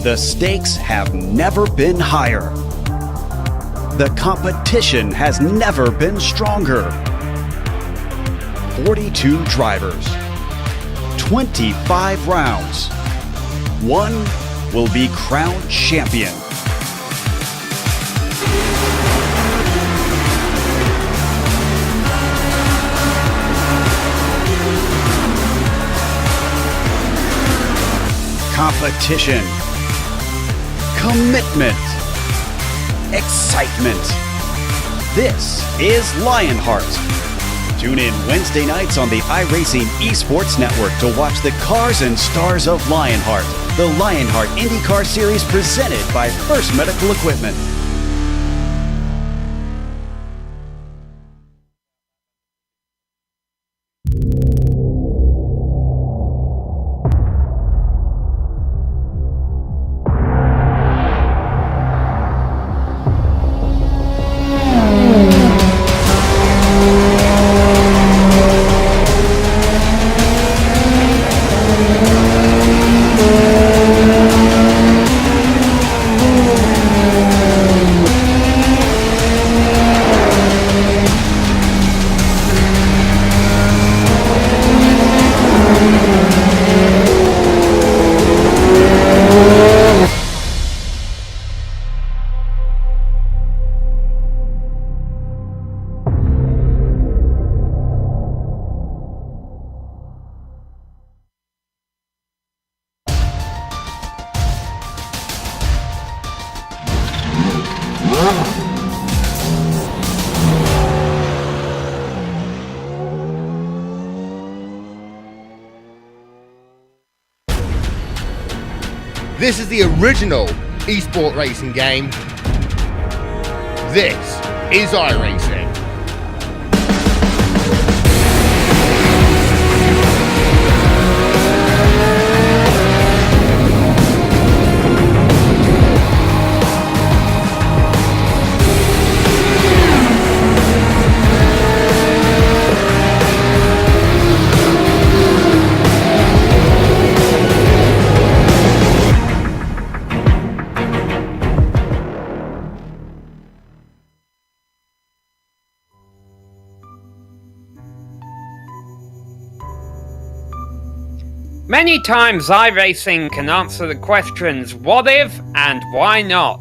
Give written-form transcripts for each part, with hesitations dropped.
The stakes have never been higher. The competition has never been stronger. 42 drivers, 25 rounds. One will be crowned champion. Competition, commitment, excitement. This is Lionheart. Tune in Wednesday nights on the iRacing Esports Network to watch the cars and stars of Lionheart, the Lionheart IndyCar Series presented by First Medical Equipment. This is the original esport racing game. This is iRacing. Many times iRacing can answer the questions what if and why not.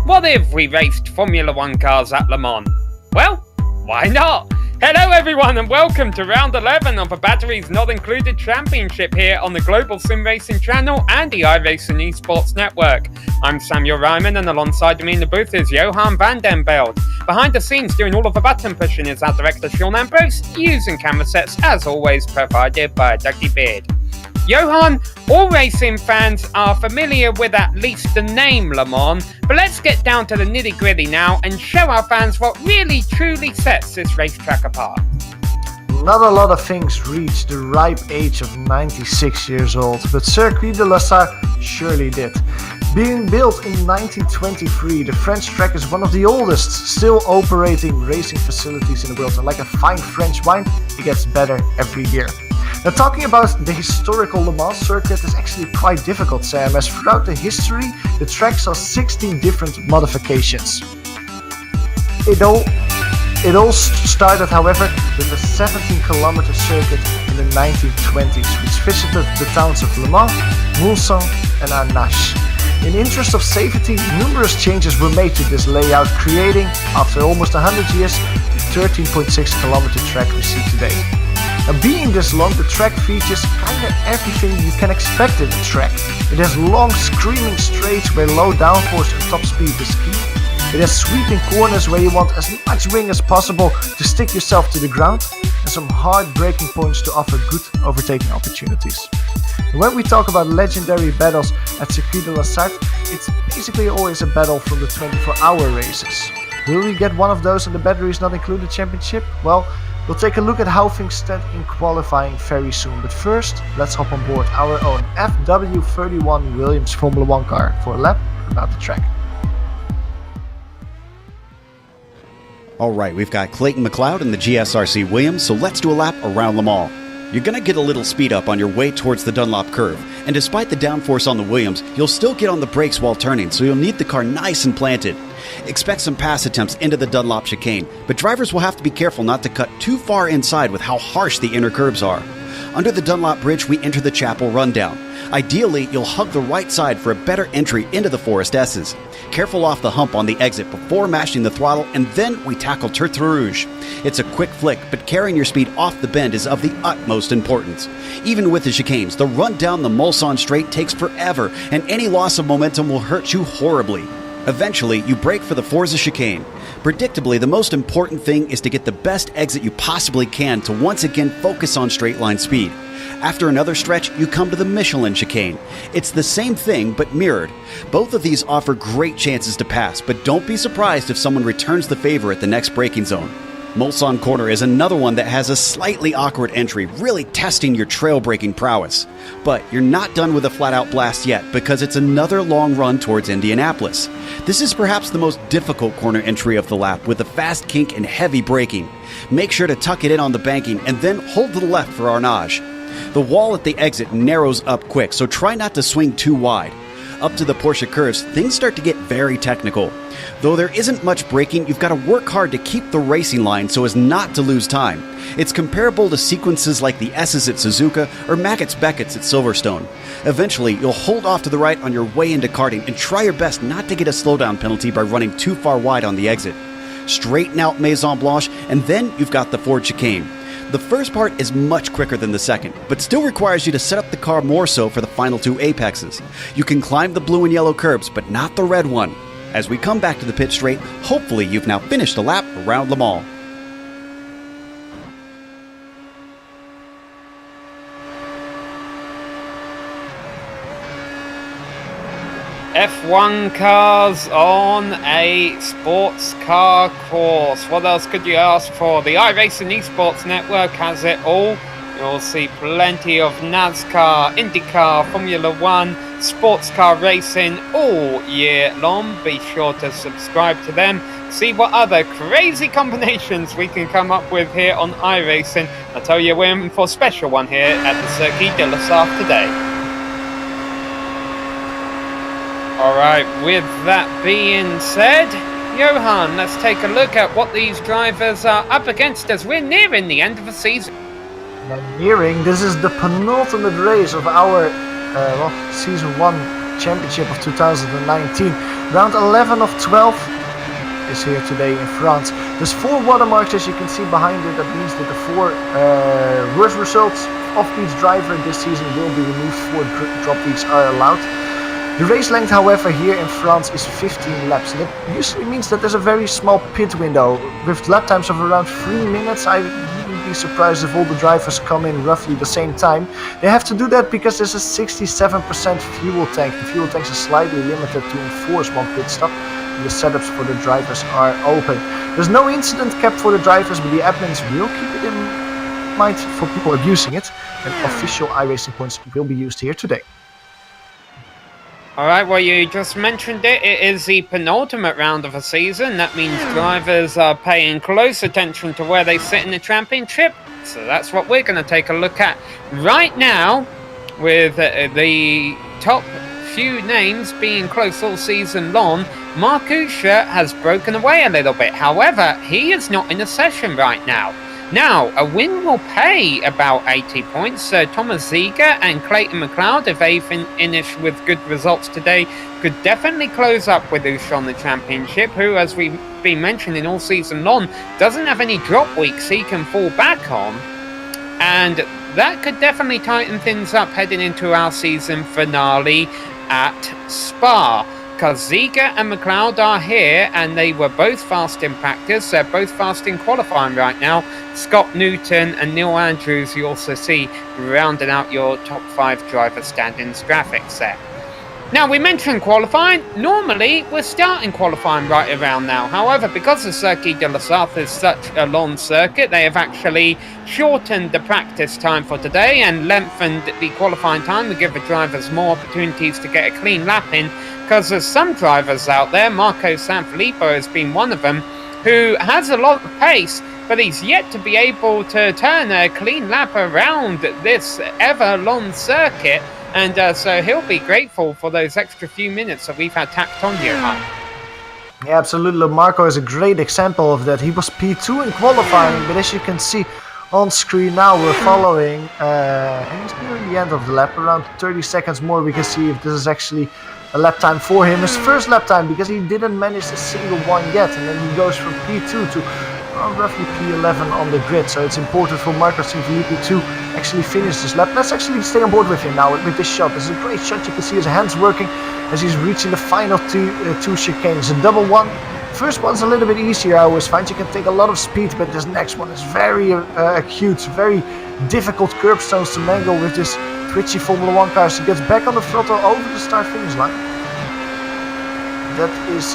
What if we raced Formula 1 cars at Le Mans? Well, why not? Hello everyone and welcome to round 11 of the Batteries Not Included Championship here on the Global Sim Racing channel and the iRacing Esports Network. I'm Samuel Ryman and alongside me in the booth is Johan van den Beld. Behind the scenes doing all of the button pushing is our director Sean Ambrose, using camera sets as always provided by Dougie Beard. Johan, all racing fans are familiar with at least the name Le Mans, but let's get down to the nitty-gritty now and show our fans what really truly sets this racetrack apart. Not a lot of things reach the ripe age of 96 years old, but Circuit de la Sarre surely did. Being built in 1923, the French track is one of the oldest still operating racing facilities in the world, and like a fine French wine, it gets better every year. Now, talking about the historical Le Mans circuit is actually quite difficult, Sam, as throughout the history, the track saw 16 different modifications. It all started, however, with a 17-kilometer circuit in the 1920s, which visited the towns of Le Mans, Mulsanne and Arnache. In the interest of safety, numerous changes were made to this layout, creating, after almost 100 years, the 13.6-kilometer track we see today. Now, being this long, the track features kinda everything you can expect in a track. It has long screaming straights where low downforce and top speed is key. It has sweeping corners where you want as much wing as possible to stick yourself to the ground, and some hard braking points to offer good overtaking opportunities. And when we talk about legendary battles at Circuit de la Sarre, it's basically always a battle from the 24-hour races. Will we get one of those in the Batteries Not Included Championship? Well, we'll take a look at how things stand in qualifying very soon, but first, let's hop on board our own FW31 Williams Formula 1 car for a lap about the track. All right, we've got Clayton McLeod in the GSRC Williams, so let's do a lap around Le Mans. You're going to get a little speed up on your way towards the Dunlop curve, and despite the downforce on the Williams, you'll still get on the brakes while turning, so you'll need the car nice and planted. Expect some pass attempts into the Dunlop chicane, but drivers will have to be careful not to cut too far inside with how harsh the inner curbs are. Under the Dunlop Bridge, we enter the Chapel Rundown. Ideally, you'll hug the right side for a better entry into the Forest S's. Careful off the hump on the exit before mashing the throttle, and then we tackle Tertre Rouge. It's a quick flick, but carrying your speed off the bend is of the utmost importance. Even with the chicanes, the run down the Mulsanne straight takes forever, and any loss of momentum will hurt you horribly. Eventually, you brake for the Forza chicane. Predictably, the most important thing is to get the best exit you possibly can to once again focus on straight line speed. After another stretch, you come to the Michelin chicane. It's the same thing, but mirrored. Both of these offer great chances to pass, but don't be surprised if someone returns the favor at the next braking zone. Mulsanne Corner is another one that has a slightly awkward entry, really testing your trail braking prowess. But you're not done with a flat-out blast yet, because it's another long run towards Indianapolis. This is perhaps the most difficult corner entry of the lap, with a fast kink and heavy braking. Make sure to tuck it in on the banking, and then hold to the left for Arnage. The wall at the exit narrows up quick, so try not to swing too wide. Up to the Porsche curves, things start to get very technical. Though there isn't much braking, you've got to work hard to keep the racing line so as not to lose time. It's comparable to sequences like the S's at Suzuka or Mackett's Beckett's at Silverstone. Eventually, you'll hold off to the right on your way into karting and try your best not to get a slowdown penalty by running too far wide on the exit. Straighten out Maison Blanche, and then you've got the Ford chicane. The first part is much quicker than the second, but still requires you to set up the car more so for the final two apexes. You can climb the blue and yellow curbs, but not the red one. As we come back to the pit straight, hopefully you've now finished a lap around Le Mans. F1 cars on a sports car course. What else could you ask for? The iRacing Esports Network has it all. You'll see plenty of NASCAR, IndyCar, Formula One, sports car racing all year long. Be sure to subscribe to them. See what other crazy combinations we can come up with here on iRacing. I'll tell you, we're in for a special one here at the Circuit de la Sarthe today. Alright, with that being said, Johan, let's take a look at what these drivers are up against as we're nearing the end of the season. This is the penultimate race of our Season 1 Championship of 2019. Round 11 of 12 is here today in France. There's 4 watermarks as you can see behind it. That means that the 4 worst results of each driver this season will be removed. 4 drop weeks are allowed. The race length, however, here in France is 15 laps. That usually means that there's a very small pit window. With lap times of around 3 minutes, I wouldn't be surprised if all the drivers come in roughly the same time. They have to do that because there's a 67% fuel tank. The fuel tanks are slightly limited to enforce one pit stop. The setups for the drivers are open. There's no incident cap for the drivers, but the admins will keep it in mind for people abusing it. And official iRacing points will be used here today. Alright, well, you just mentioned it. It is the penultimate round of the season. That means drivers are paying close attention to where they sit in the championship. So that's what we're going to take a look at right now, with the top few names being close all season long. Marcusha has broken away a little bit. However, he is not in a session right now. Now, a win will pay about 80 points. Thomas Ziegler and Clayton McLeod, if they finish with good results today, could definitely close up with Usha on the championship, who, as we've been mentioning all season long, doesn't have any drop weeks he can fall back on. And that could definitely tighten things up heading into our season finale at Spa. Because Ziegler and McLeod are here, and they were both fast in practice. They're both fast in qualifying right now. Scott Newton and Neil Andrews, you also see rounding out your top 5 driver standings graphics there. Now, we mentioned qualifying. Normally, we're starting qualifying right around now. However, because the Circuit de la Sarthe is such a long circuit, they have actually shortened the practice time for today and lengthened the qualifying time to give the drivers more opportunities to get a clean lap in. Because there's some drivers out there, Marco Sanfilippo has been one of them, who has a lot of pace, but he's yet to be able to turn a clean lap around this ever-long circuit, and so he'll be grateful for those extra few minutes that we've had tacked on, Johan. Yeah, absolutely. Marco is a great example of that. He was P2 in qualifying, but as you can see on screen now, we're following, and he's nearing the end of the lap. Around 30 seconds more, we can see if this is actually a lap time for him. His first lap time, because he didn't manage a single one yet, and then he goes from P2 to roughly P11 on the grid. So it's important for Marco Sanfilippo to actually finish this lap. Let's actually stay on board with him now with this shot. This is a great shot. You can see his hands working as he's reaching the final two chicanes. A double one. First one's a little bit easier, I always find. You can take a lot of speed, but this next one is very acute, very difficult curbstones to mangle with this twitchy Formula 1 car. So he gets back on the throttle over the start-finish line. That is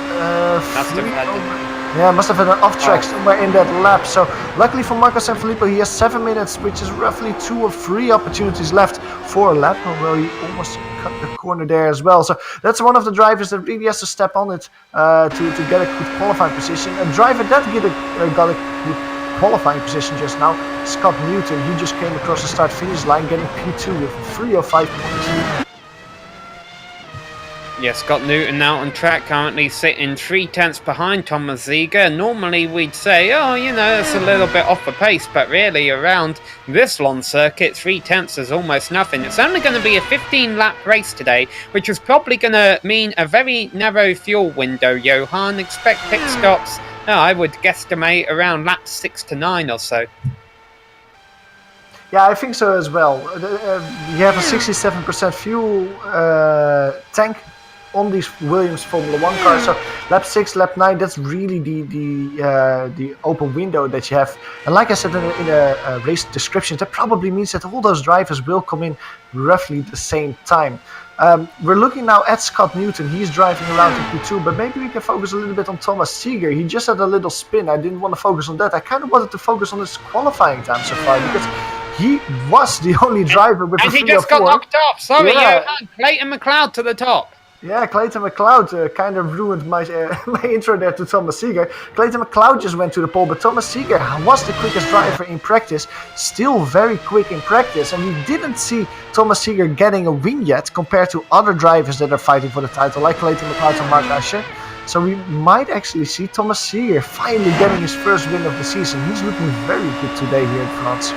must have had an off-track somewhere in that lap. So luckily for Marco Sanfilippo, he has 7 minutes, which is roughly 2 or 3 opportunities left for a lap, although he almost cut the corner there as well. So that's one of the drivers that really has to step on it to get a good qualifying position. A driver that got a good qualifying position just now, Scott Newton. He just came across the start-finish line, getting P2 with 305 points. Yeah, Scott Newton out on track, currently sitting 3/10 behind Thomas Ziegler. Normally we'd say, oh, you know, it's a little bit off the pace, but really around this long circuit, 3/10 is almost nothing. It's only going to be a 15-lap race today, which is probably going to mean a very narrow fuel window, Johan. Expect pit stops, I would guesstimate around laps 6 to 9 or so. Yeah, I think so as well. You have a 67% fuel tank on these Williams Formula 1 cars. So lap 6, lap 9, that's really the open window that you have. And like I said in the race description, that probably means that all those drivers will come in roughly the same time. We're looking now at Scott Newton. He's driving around in P2, but maybe we can focus a little bit on Thomas Ziegler. He just had a little spin. I didn't want to focus on that. I kind of wanted to focus on his qualifying time so far, because he was the only driver with a 304. And he just got knocked off. Sorry, Johan. Clayton McLeod to the top. Yeah, Clayton McLeod kind of ruined my intro there to Thomas Ziegler. Clayton McLeod just went to the pole, but Thomas Ziegler was the quickest driver in practice, still very quick in practice, and we didn't see Thomas Ziegler getting a win yet compared to other drivers that are fighting for the title, like Clayton McLeod and Mark Asher. So we might actually see Thomas Ziegler finally getting his first win of the season. He's looking very good today here in France.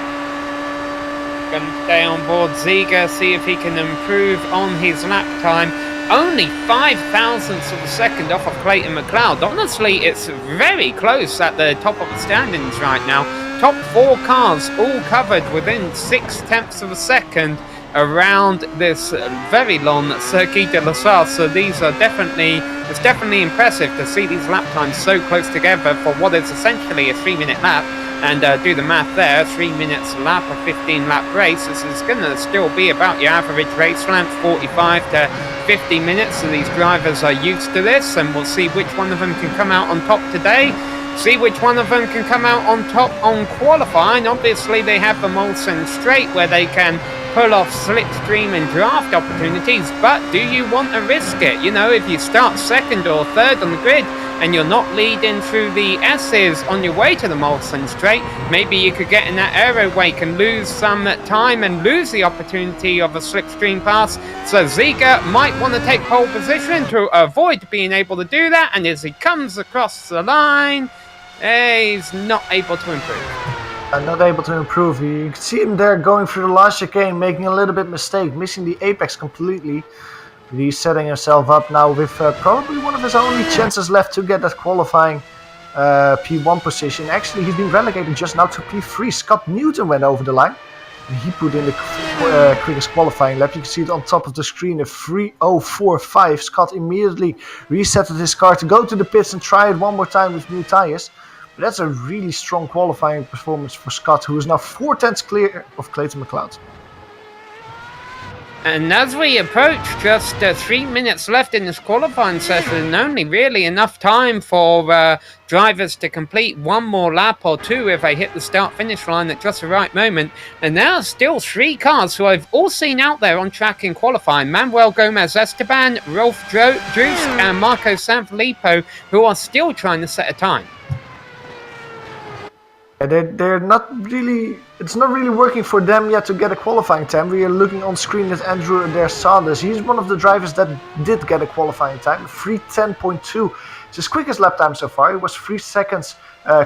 Going to stay on board Ziegler, see if he can improve on his lap time. Only 5 thousandths of a second off of Clayton McLeod. Honestly, it's very close at the top of the standings right now. Top 4 cars all covered within 6/10 of a second around this very long Circuit de l'Assas. So these are it's definitely impressive to see these lap times so close together for what is essentially a 3-minute lap. And do the math there, 3 minutes a lap, a 15-lap race. This is going to still be about your average race length, 45 to 50 minutes. So these drivers are used to this, and we'll see which one of them can come out on top today. See which one of them can come out on top on qualifying. Obviously, they have the Molson Straight where they can pull off slipstream and draft opportunities, but do you want to risk it? You know, if you start second or third on the grid and you're not leading through the S's on your way to the Molson Straight, maybe you could get in that aero wake and lose some time and lose the opportunity of a slipstream pass. So Ziegler might want to take pole position to avoid being able to do that, and as he comes across the line, he's not able to improve. Not able to improve. You can see him there going through the last chicane, making a little bit mistake, missing the apex completely. He's setting himself up now with probably one of his only chances left to get that qualifying P1 position. Actually, he's been relegated just now to P3. Scott Newton went over the line. He put in the quickest qualifying lap. You can see it on top of the screen, a 3:04.5. Scott immediately reset his car to go to the pits and try it one more time with new tires. But that's a really strong qualifying performance for Scott, who is now 4/10 clear of Clayton McLeod. And as we approach just 3 minutes left in this qualifying session, only really enough time for drivers to complete one more lap or two if they hit the start-finish line at just the right moment. And now still 3 cars who I've all seen out there on track in qualifying. Manuel Gomez Esteban, Rolf Druce and Marco Sanfilippo, who are still trying to set a time. They're not really. It's not really working for them yet to get a qualifying time. We are looking on screen at Andrew Adair Sanders. He's one of the drivers that did get a qualifying time, 3:10.2. It's his quickest lap time so far. He was 3 seconds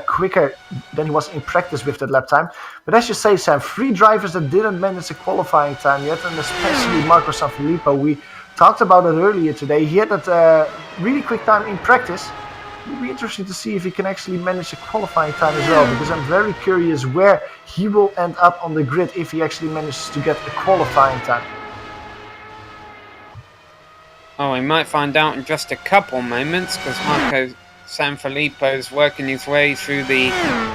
quicker than he was in practice with that lap time. But as you say, Sam, 3 drivers that didn't manage a qualifying time yet, and especially Marco Sanfilippo. We talked about it earlier today. He had that really quick time in practice. It'll be interesting to see if he can actually manage a qualifying time as well, because I'm very curious where he will end up on the grid if he actually manages to get a qualifying time. Oh, we might find out in just a couple moments, because Marco Sanfilippo's working his way through the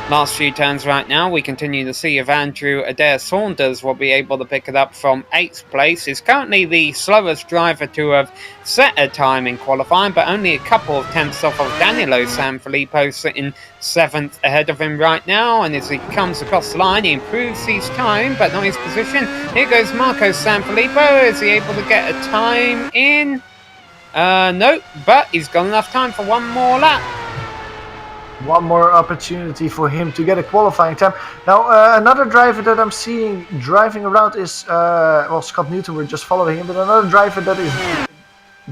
last few turns right now. We continue to see if Andrew Adair Saunders will be able to pick it up from 8th place. He's currently the slowest driver to have set a time in qualifying, but only a couple of tenths off of Danilo Sanfilippo, sitting 7th ahead of him right now. And as he comes across the line, he improves his time, but not his position. Here goes Marco Sanfilippo. Is he able to get a time in? No, but he's got enough time for one more lap. One more opportunity for him to get a qualifying time. Now, another driver that I'm seeing driving around is, Scott Newton, we're just following him, but another driver that is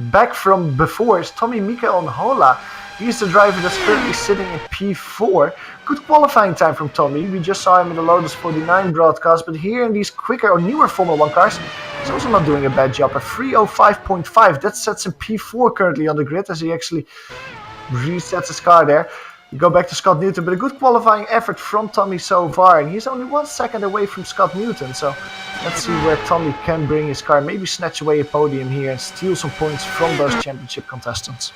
back from before is Tommy Mikael Hola. He's the driver that's currently sitting in P4. Good qualifying time from Tommy. We just saw him in the Lotus 49 broadcast, but here in these quicker or newer Formula 1 cars, he's also not doing a bad job. A 3:05.5. That sets him P4 currently on the grid as he actually resets his car there. We go back to Scott Newton, but a good qualifying effort from Tommy so far. And he's only 1 second away from Scott Newton. So let's see where Tommy can bring his car. Maybe snatch away a podium here and steal some points from those championship contestants.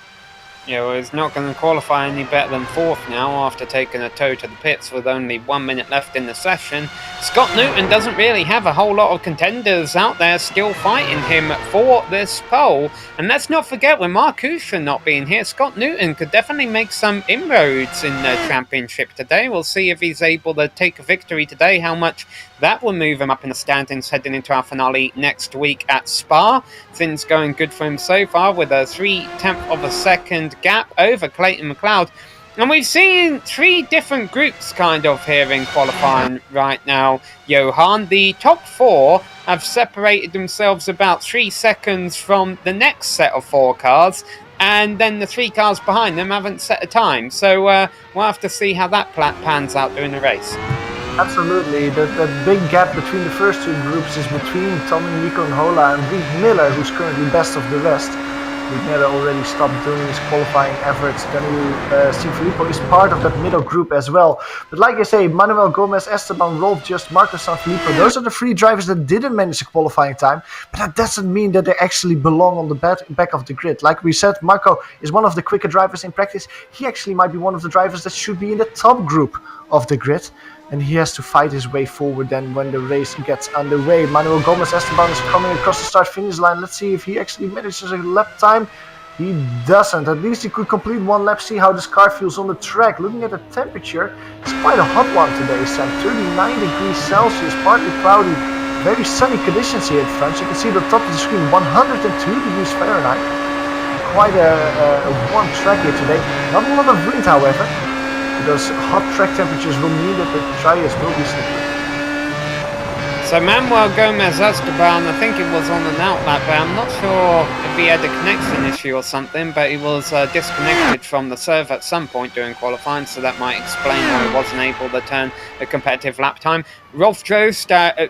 Yeah, well, he's not going to qualify any better than 4th now after taking a tow to the pits with only 1 minute left in the session. Scott Newton doesn't really have a whole lot of contenders out there still fighting him for this pole. And let's not forget, with Mark Usher not being here, Scott Newton could definitely make some inroads in the championship today. We'll see if he's able to take a victory today, how much that will move him up in the standings heading into our finale next week at Spa. Things going good for him so far with a 0.3 of a second gap over Clayton McLeod. And we've seen 3 different groups kind of here in qualifying right now, Johan. The top 4 have separated themselves about 3 seconds from the next set of 4 cars. And then the 3 cars behind them haven't set a time. So we'll have to see how that pans out during the race. Absolutely. That big gap between the first 2 groups is between Tommy Hola and Reed Miller, who's currently best of the rest. Reed Miller already stopped doing his qualifying efforts. Sanfilippo is part of that middle group as well. But like I say, Manuel Gomez, Esteban Rolf, just Marco Sanfilippo, those are the 3 drivers that didn't manage a qualifying time. But that doesn't mean that they actually belong on the back of the grid. Like we said, Marco is one of the quicker drivers in practice. He actually might be one of the drivers that should be in the top group of the grid. And he has to fight his way forward then when the race gets underway. Manuel Gomez Esteban is coming across the start-finish line. Let's see if he actually manages a lap time. He doesn't. At least he could complete 1 lap, see how this car feels on the track. Looking at the temperature, it's quite a hot one today, Sam. 39 degrees Celsius, partly cloudy, very sunny conditions here at front. So you can see at the top of the screen, 102 degrees Fahrenheit. Quite a warm track here today. Not a lot of wind, however. Those hot track temperatures will mean that the tyres will be slippery. So Manuel Gomez Esteban, I think it was on an outlap, but I'm not sure if he had a connection issue or something, but he was disconnected from the server at some point during qualifying, so that might explain why he wasn't able to turn a competitive lap time. Rolf Joost, I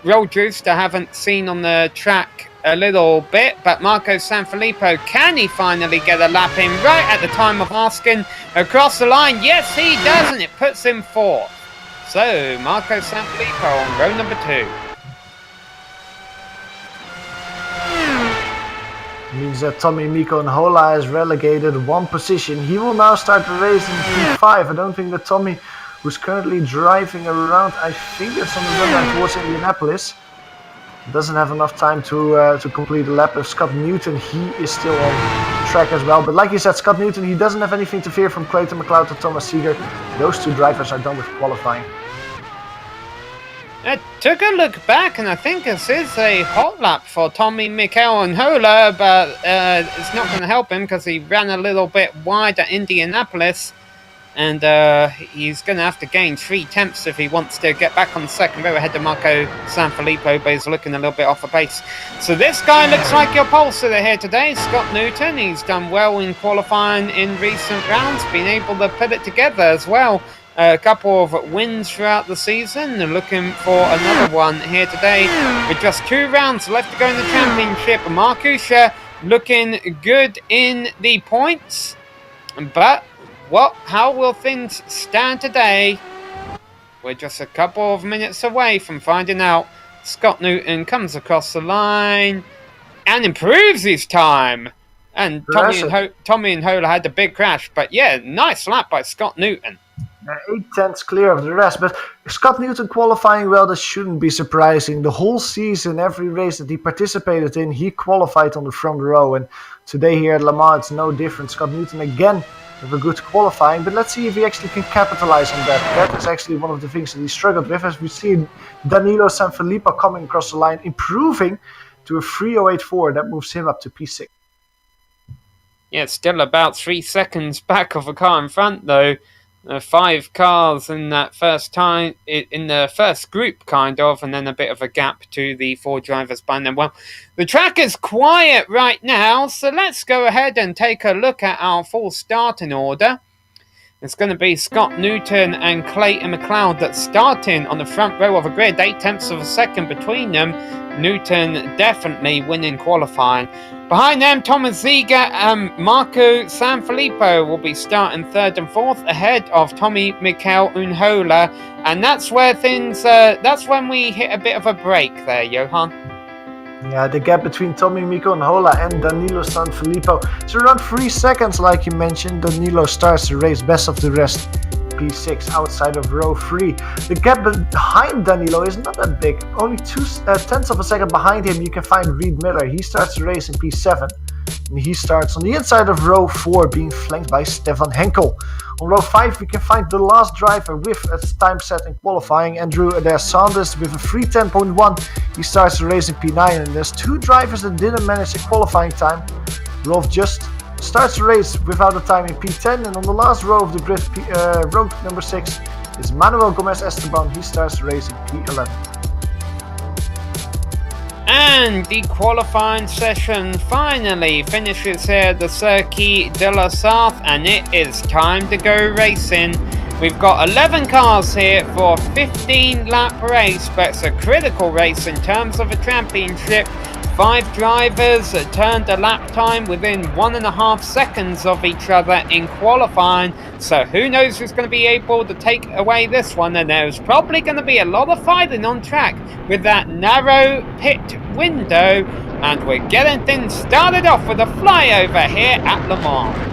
haven't seen on the track a little bit, but Marco Sanfilippo, can he finally get a lap in right at the time of asking across the line? Yes, he does, and it puts him 4th. So Marco Sanfilippo on row number 2. Means that Tommy Hola is relegated 1 position. He will now start the race in P5. I don't think that Tommy, who's currently driving around, I think it's on the run line towards Indianapolis, doesn't have enough time to complete the lap. Of Scott Newton, he is still on track as well. But like you said, Scott Newton, he doesn't have anything to fear from Clayton McLeod or Thomas Seeger. Those 2 drivers are done with qualifying. I took a look back, and I think this is a hot lap for Tommy Mikael Hola, but it's not going to help him because he ran a little bit wide at Indianapolis. And he's going to have to gain 3/10 if he wants to get back on the second row ahead of Marco Sanfilippo, but he's looking a little bit off the pace. So this guy looks like your pole sitter here today, Scott Newton. He's done well in qualifying in recent rounds, been able to put it together as well. A couple of wins throughout the season. They're looking for another one here today with just 2 rounds left to go in the championship. Markusha looking good in the points, but how will things stand today? We're just a couple of minutes away from finding out. Scott Newton comes across the line and improves his time. And Tommy and Hola had a big crash. But yeah, nice lap by Scott Newton. 8/10 clear of the rest. But Scott Newton qualifying well, that shouldn't be surprising. The whole season, every race that he participated in, he qualified on the front row. And today here at Le Mans, it's no different. Scott Newton again with a good qualifying, but let's see if he actually can capitalize on that. That is actually one of the things that he struggled with, as we see Danilo Sanfilippo coming across the line, improving to a 3:08.4. That moves him up to P6. Yeah, still about 3 seconds back of a car in front, though. 5 cars in that first time, in the first group, kind of, and then a bit of a gap to the 4 drivers behind them. Well, the track is quiet right now, so let's go ahead and take a look at our full starting order. It's going to be Scott Newton and Clayton McLeod that's starting on the front row of a grid, 8/10 of a second between them. Newton definitely winning qualifying. Behind them, Thomas Ziegler and Marco Sanfilippo will be starting 3rd and 4th ahead of Tommy Mikel Unhola. And that's where that's when we hit a bit of a break there, Johan. Yeah, the gap between Tommy Mikel Unhola and Danilo Sanfilippo is around 3 seconds, like you mentioned. Danilo starts the race best of the rest, P6 outside of row 3. The gap behind Danilo is not that big, only 2/10 of a second behind him. You can find Reed Miller. He starts the race in P7, and he starts on the inside of row 4, being flanked by Stefan Henkel. On row 5 we can find the last driver with a time set in qualifying, Andrew Adair Sanders, with a 3:10.1. He starts the race in P9, and there's 2 drivers that didn't manage a qualifying time. Rolf Just starts the race without a time in P10, and on the last row of the grid, row number 6, is Manuel Gomez Esteban. He starts the race in P11. And the qualifying session finally finishes here at the Circuit de la Sarthe, and it is time to go racing. We've got 11 cars here for a 15-lap race, but it's a critical race in terms of a championship. 5 drivers turned a lap time within 1.5 seconds of each other in qualifying, so who knows who's going to be able to take away this one. And there's probably going to be a lot of fighting on track with that narrow pit window, and we're getting things started off with a flyover here at Le Mans.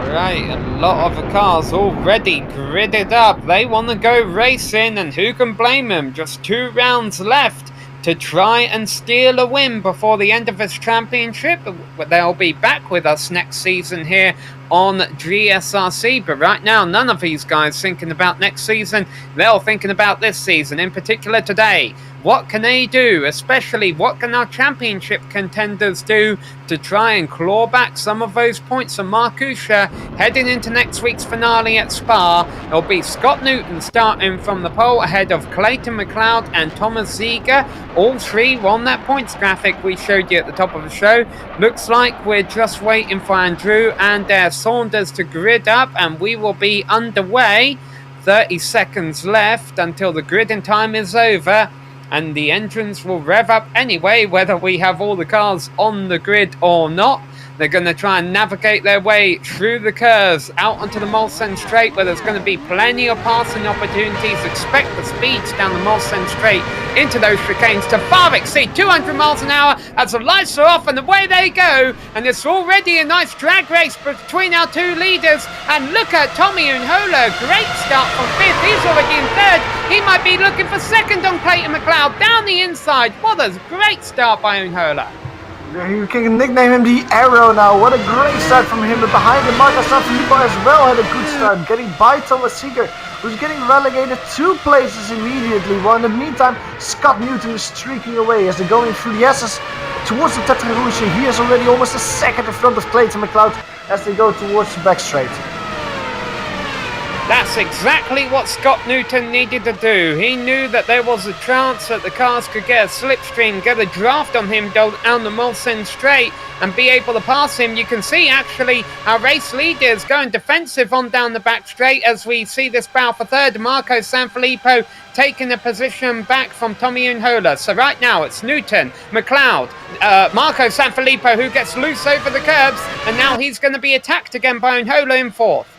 Right, a lot of the cars already gridded up. They want to go racing, and who can blame them? Just 2 rounds left to try and steal a win before the end of this championship. They'll be back with us next season here on GSRC, but right now none of these guys thinking about next season. They're all thinking about this season, in particular today. What can they do? Especially, what can our championship contenders do to try and claw back some of those points from Markusha heading into next week's finale at Spa? It'll be Scott Newton starting from the pole ahead of Clayton McLeod and Thomas Ziegler. All 3 were on that points graphic we showed you at the top of the show. Looks like we're just waiting for Andrew and Saunders to grid up, and we will be underway. 30 seconds left until the gridding time is over, and the engines will rev up anyway, whether we have all the cars on the grid or not. They're going to try and navigate their way through the curves out onto the Mulsanne Straight, where there's going to be plenty of passing opportunities. Expect the speeds down the Mulsanne Straight into those chicanes to far exceed 200 miles an hour as the lights are off, and away they go. And it's already a nice drag race between our 2 leaders. And look at Tommy Unhola, great start from 5th. He's already in 3rd. He might be looking for 2nd on Clayton McLeod down the inside. What a great start by Unhola. You can nickname him the Arrow now. What a great start from him. But behind him, Marco Sanfilippo as well had a good start, getting by Thomas Seeger, who's getting relegated 2 places immediately. While in the meantime, Scott Newton is streaking away as they're going through the S's towards the Tetra Rouge. He is already almost a second in front of Clayton McLeod as they go towards the back straight. That's exactly what Scott Newton needed to do. He knew that there was a chance that the cars could get a slipstream, get a draft on him down the Mulsanne straight and be able to pass him. You can see actually our race leader is going defensive on down the back straight as we see this battle for third. Marco Sanfilippo taking a position back from Tommy Unhola. So right now it's Newton, McLeod, Marco Sanfilippo who gets loose over the curbs, and now he's going to be attacked again by Unhola in fourth.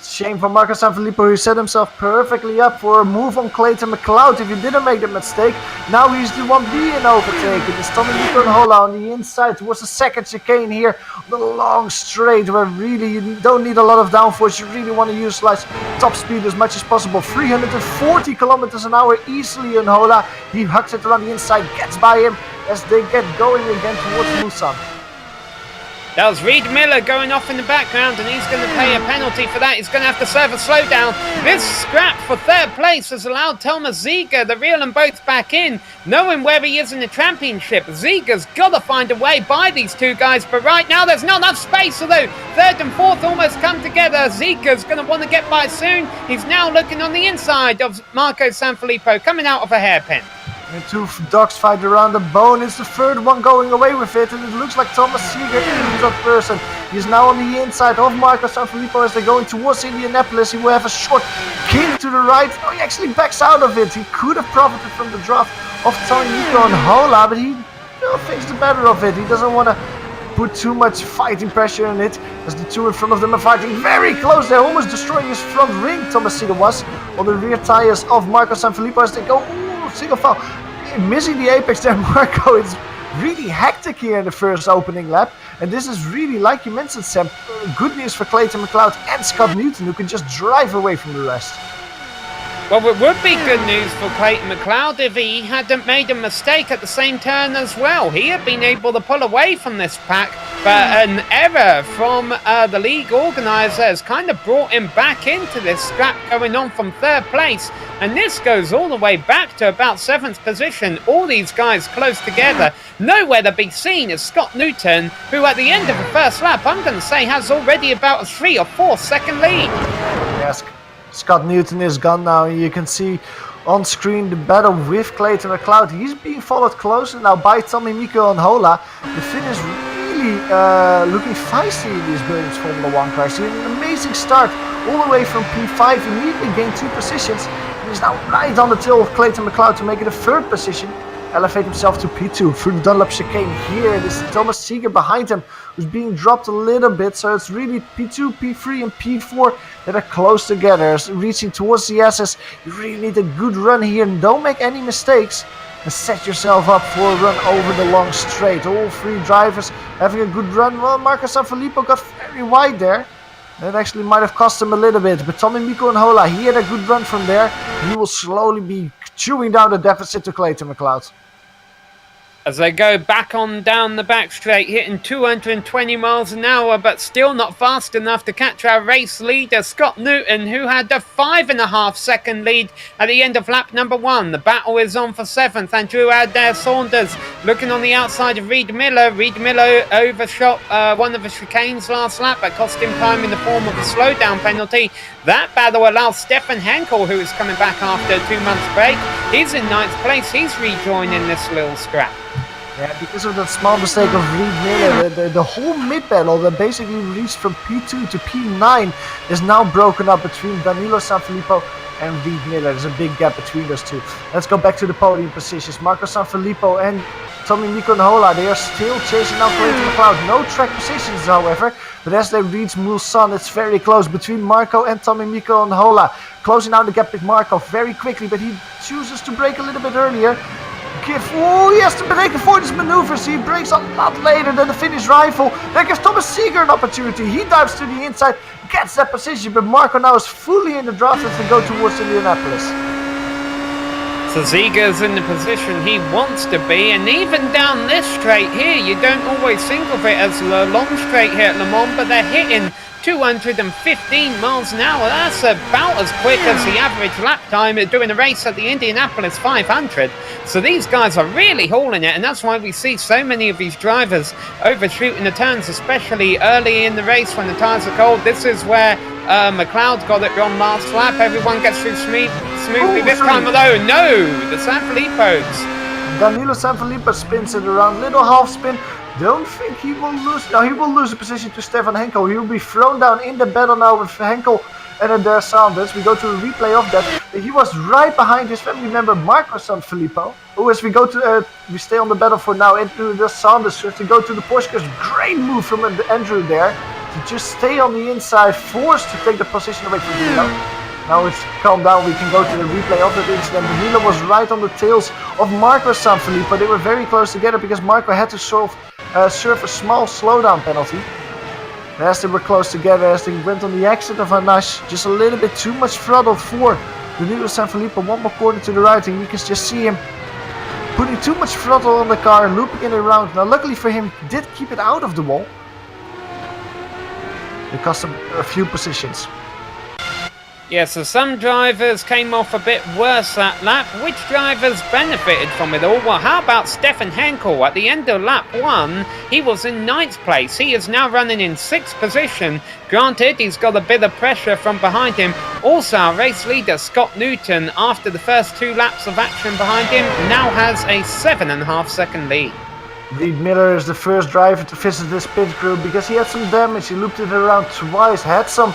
Shame for Marco Sanfilippo, who set himself perfectly up for a move on Clayton McLeod if he didn't make the mistake. Now he's the one being overtaken. It's Tommy Unhola on the inside towards the second chicane here on the long straight where really you don't need a lot of downforce. You really want to utilize top speed as much as possible. 340 kilometers an hour easily Unhola. He hucks it around the inside, gets by him as they get going again towards Mulsanne. That was Reed Miller going off in the background, and he's going to pay a penalty for that. He's going to have to serve a slowdown. This scrap for third place has allowed Thomas Ziege to reel them both back in, knowing where he is in the championship. Ziege's got to find a way by these two guys, but right now there's not enough space, although third and fourth almost come together. Ziege's going to want to get by soon. He's now looking on the inside of Marco Sanfilippo, coming out of a hairpin. And 2 dogs fight around the bone. It's the third one going away with it, and it looks like Thomas Seeger is that person. He's now on the inside of Marco Sanfilippo as they're going towards Indianapolis. He will have a short kick to the right. Oh, he actually backs out of it. He could have profited from the draft of Tommy Unhola, but he thinks the better of it. He doesn't want to put too much fighting pressure on it as the two in front of them are fighting very close. They're almost destroying his front ring, Thomas Seeger was, on the rear tires of Marco Sanfilippo as they go, single foul. Missing the apex there, Marco. It's really hectic here in the first opening lap. And this is really, like you mentioned, Sam, good news for Clayton McLeod and Scott Newton, who can just drive away from the rest. Well, it would be good news for Clayton McLeod if he hadn't made a mistake at the same turn as well. He had been able to pull away from this pack, but an error from the league organisers kind of brought him back into this scrap going on from third place. And this goes all the way back to about 7th position. All these guys close together. Nowhere to be seen is Scott Newton, who at the end of the first lap, I'm going to say, has already about a 3 or 4 second lead. Yes, Scott Newton is gone now. You can see on screen the battle with Clayton McLeod. He's being followed closer now by Tommy Unhola. The Finn is really looking feisty in these Williams Formula 1 cars. He had an amazing start all the way from P5. He immediately gained 2 positions. He's now right on the tail of Clayton McLeod to make it a 3rd position. Elevate himself to P2 through the Dunlop chicane. Here it is Thomas Seeger behind him, who's being dropped a little bit. So it's really P2, P3 and P4 that are close together. Reaching towards the S's. You really need a good run here and don't make any mistakes. And set yourself up for a run over the long straight. All 3 drivers having a good run. Well, Marco Sanfilippo got very wide there. That actually might have cost him a little bit. But Tommy Unhola, he had a good run from there. He will slowly be chewing down the deficit to Clayton McLeod. As they go back on down the back straight, hitting 220 miles an hour, but still not fast enough to catch our race leader, Scott Newton, who had a 5.5 second lead at the end of lap number 1. The battle is on for 7th, and Drew Adair Saunders looking on the outside of Reed Miller. Reed Miller overshot one of the chicanes last lap, but cost him time in the form of a slowdown penalty. That battle allows Stefan Henkel, who is coming back after a 2 months break. He's in 9th place. He's rejoining this little scrap. Yeah, because of that small mistake of Reed Miller, the whole mid-battle that basically reached from P2 to P9 is now broken up between Danilo Sanfilippo and Reed Miller. There's a big gap between those two. Let's go back to the podium positions. Marco Sanfilippo and Tommy Unhola, they are still chasing down Clayton McLeod. No track positions, however, but as they reach Mulsanne, it's very close between Marco and Tommy Unhola. Closing down the gap with Marco very quickly, but he chooses to brake a little bit earlier. He has to brake for this maneuver, so he brakes a lot later than the Finnish rifle. That gives Thomas Seeger an opportunity. He dives to the inside, gets that position, but Marco now is fully in the draft as they go towards Indianapolis. So Ziger's in the position he wants to be, and even down this straight here, you don't always think of it as the long straight here at Le Mans, but they're hitting 215 miles an hour. That's about as quick as the average lap time doing a race at the Indianapolis 500. So these guys are really hauling it, and that's why we see so many of these drivers overshooting the turns, especially early in the race when the tyres are cold. This is where McLeod got it wrong last lap. Everyone gets through smoothly this time, although no, the Sanfilippo's. Danilo Sanfilippo spins it around, little half spin. Don't think he will lose. No, he will lose the position to Stefan Henkel. He will be thrown down in the battle now with Henkel and Adair Sanders. We go to a replay of that. He was right behind his family member Marco Sanfilippo. Who, as we go to, we stay on the battle for now. Into Adair Sanders to go to the Porsche cars. Great move from Andrew there to just stay on the inside, forced to take the position away from Danilo. Now it's calmed down, we can go to the replay of that incident. Danilo was right on the tails of Marco Sanfilippo. They were very close together because Marco had to serve a small slowdown penalty. And as they were close together, as they went on the exit of Anash, just a little bit too much throttle for Danilo Sanfilippo. One more corner to the right, and you can just see him putting too much throttle on the car, looping it around. Now luckily for him, he did keep it out of the wall. It cost him a few positions. Yeah, so some drivers came off a bit worse that lap. Which drivers benefited from it all? Well, how about Stefan Henkel? At the end of lap 1, he was in 9th place. He is now running in 6th position. Granted, he's got a bit of pressure from behind him. Also, our race leader, Scott Newton, after the first 2 laps of action behind him, now has a 7.5 second lead. Reed Miller is the first driver to visit this pit crew because he had some damage. He looped it around twice, had some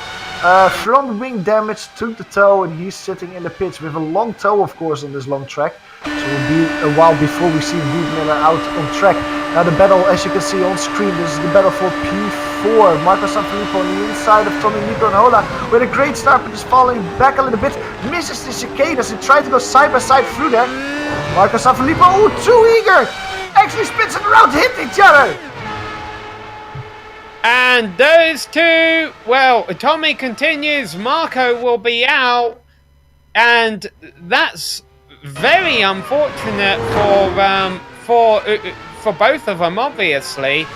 front wing damage, took the toe, and he's sitting in the pits with a long toe, of course, on this long track. So it will be a while before we see Reed Miller out on track. Now the battle, as you can see on screen, this is the battle for P4. Marco Sanfilippo on the inside of Tommy Nicola with a great start, but is falling back a little bit. Misses the chicane as he tried to go side by side through there. Marco Sanfilippo, too eager! Actually spins it around, hit each other! And those two, well, Tommy continues, Marco will be out, and that's very unfortunate for both of them, obviously.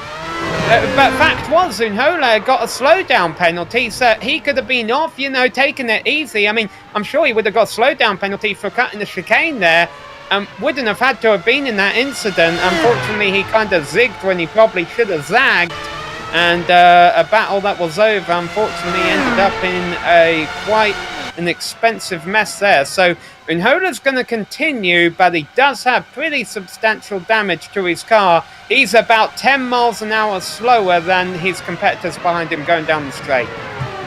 But fact was, Unhola got a slowdown penalty, so he could have been off, taking it easy. I mean, I'm sure he would have got a slowdown penalty for cutting the chicane there. Wouldn't have had to have been in that incident. Unfortunately, he kind of zigged when he probably should have zagged. And a battle that was over, unfortunately, ended up in quite an expensive mess there. So Unhola's going to continue, but he does have pretty substantial damage to his car. He's about 10 miles an hour slower than his competitors behind him going down the straight.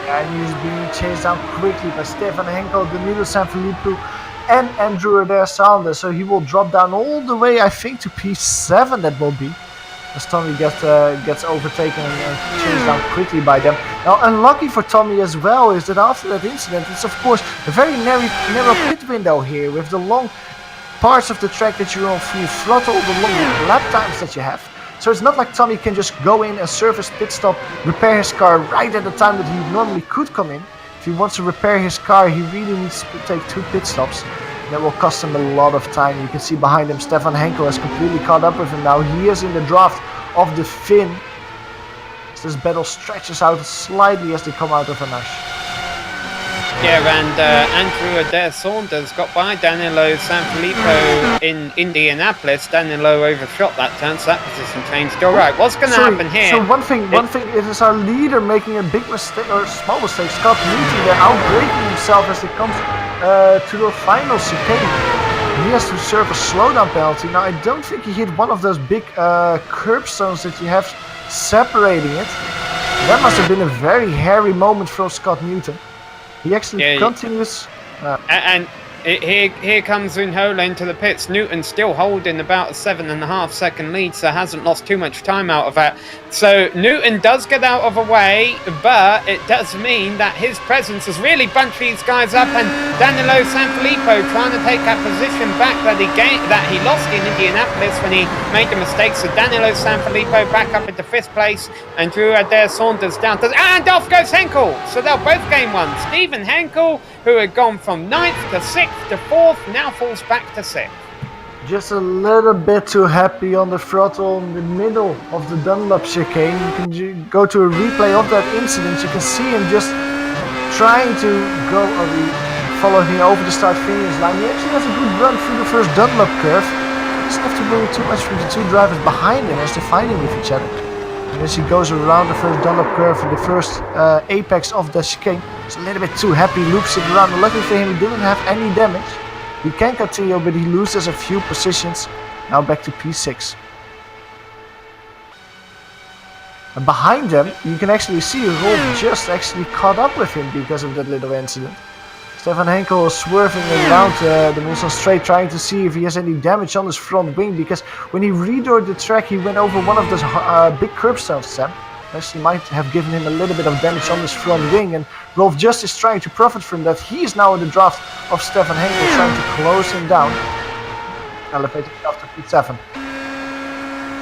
And he's being chased down quickly by Stefan Henkel, Danilo Sanfilippo, and Andrew Adair Sanders. So he will drop down all the way, I think, to P7 that will be. As Tommy gets overtaken and chased down quickly by them. Now, unlucky for Tommy as well is that after that incident, it's of course a very narrow pit window here with the long parts of the track that you're on full throttle, the long lap times that you have. So it's not like Tommy can just go in and service pit stop, repair his car right at the time that he normally could come in. If he wants to repair his car, he really needs to take 2 pit stops. That will cost him a lot of time. You can see behind him, Stefan Henkel has completely caught up with him now. He is in the draft of the Finn. As this battle stretches out slightly as they come out of a Nash. Yeah, and Andrew Adair Saunders got by Danilo Sanfilippo in Indianapolis. Danilo overshot that turn, so that position changed. All right, what's going to happen here? So one thing is our leader making a big mistake or small mistake. Scott Newton there outbraking himself as he comes to the final chicane. He has to serve a slowdown penalty. Now I don't think he hit one of those big curbstones that you have separating it. That must have been a very hairy moment for Scott Newton. He actually continues. And here comes Unhola into the pits. Newton still holding about a 7.5 second lead, so hasn't lost too much time out of that. So Newton does get out of the way, but it does mean that his presence has really bunched these guys up, and Danilo Sanfilippo trying to take that position back that he lost in Indianapolis when he made the mistake. So Danilo Sanfilippo back up into 5th place, and Drew Adair Saunders down to, and off goes Henkel. So they'll both gain 1. Stephen Henkel who had gone from 9th to 6th to 4th, now falls back to 6th. Just a little bit too happy on the throttle in the middle of the Dunlop chicane. You can go to a replay of that incident. You can see him just trying to go following over the start-finish line. He actually has a good run through the first Dunlop curve. He doesn't have to worry too much for the two drivers behind him as they're fighting with each other. And as he goes around the first Dunlop curve in the first apex of the chicane, he's a little bit too happy, loops it around. And luckily for him, he didn't have any damage. He can continue, but he loses a few positions. Now back to P6. And behind them, you can actually see Rolf just actually caught up with him because of that little incident. Stefan Henkel is swerving around the Monson straight, trying to see if he has any damage on his front wing, because when he redoored the track, he went over one of those big curbstones, Sam. Actually might have given him a little bit of damage on his front wing, and Rolf just is trying to profit from that. He is now in the draft of Stefan Henkel, trying to close him down. Elevated after P7.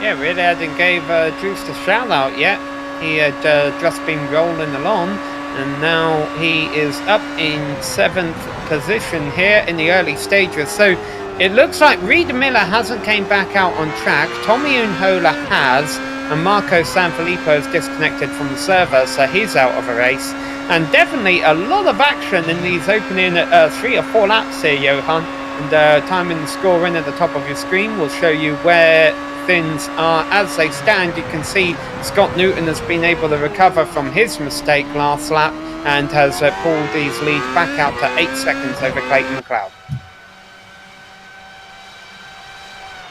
Yeah, really hadn't gave Juice a shout out yet. He had just been rolling along, and now he is up in 7th position here in the early stages. So it looks like Reed Miller hasn't came back out on track. Tommy Unhola has. And Marco Sanfilippo is disconnected from the server, so he's out of a race. And definitely a lot of action in these opening 3 or 4 laps here, Johan. And timing the score in at the top of your screen will show you where things are as they stand. You can see Scott Newton has been able to recover from his mistake last lap and has pulled his lead back out to 8 seconds over Clayton McLeod.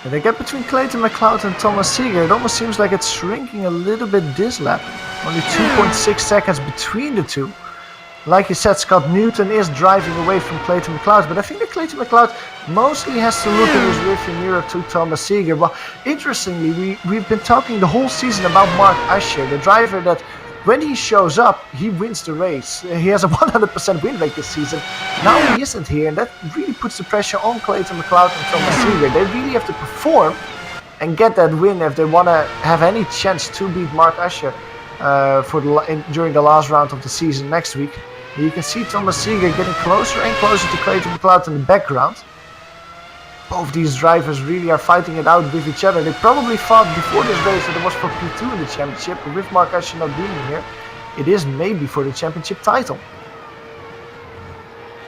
The gap between Clayton McLeod and Thomas Seeger, it almost seems like it's shrinking a little bit this lap. Only 2.6 seconds between the two. Like you said, Scott Newton is driving away from Clayton McLeod, but I think that Clayton McLeod mostly has to look at his rearview mirror to Thomas Seeger. Well, interestingly, we've been talking the whole season about Mark Usher, the driver that when he shows up, he wins the race. He has a 100% win rate this season. Now he isn't here, and that really puts the pressure on Clayton McLeod and Thomas Seeger. They really have to perform and get that win if they want to have any chance to beat Mark Usher during the last round of the season next week. And you can see Thomas Seeger getting closer and closer to Clayton McLeod in the background. Both these drivers really are fighting it out with each other. They probably thought before this race that it was for P2 in the championship, but with Mark Usher not being here, it is maybe for the championship title.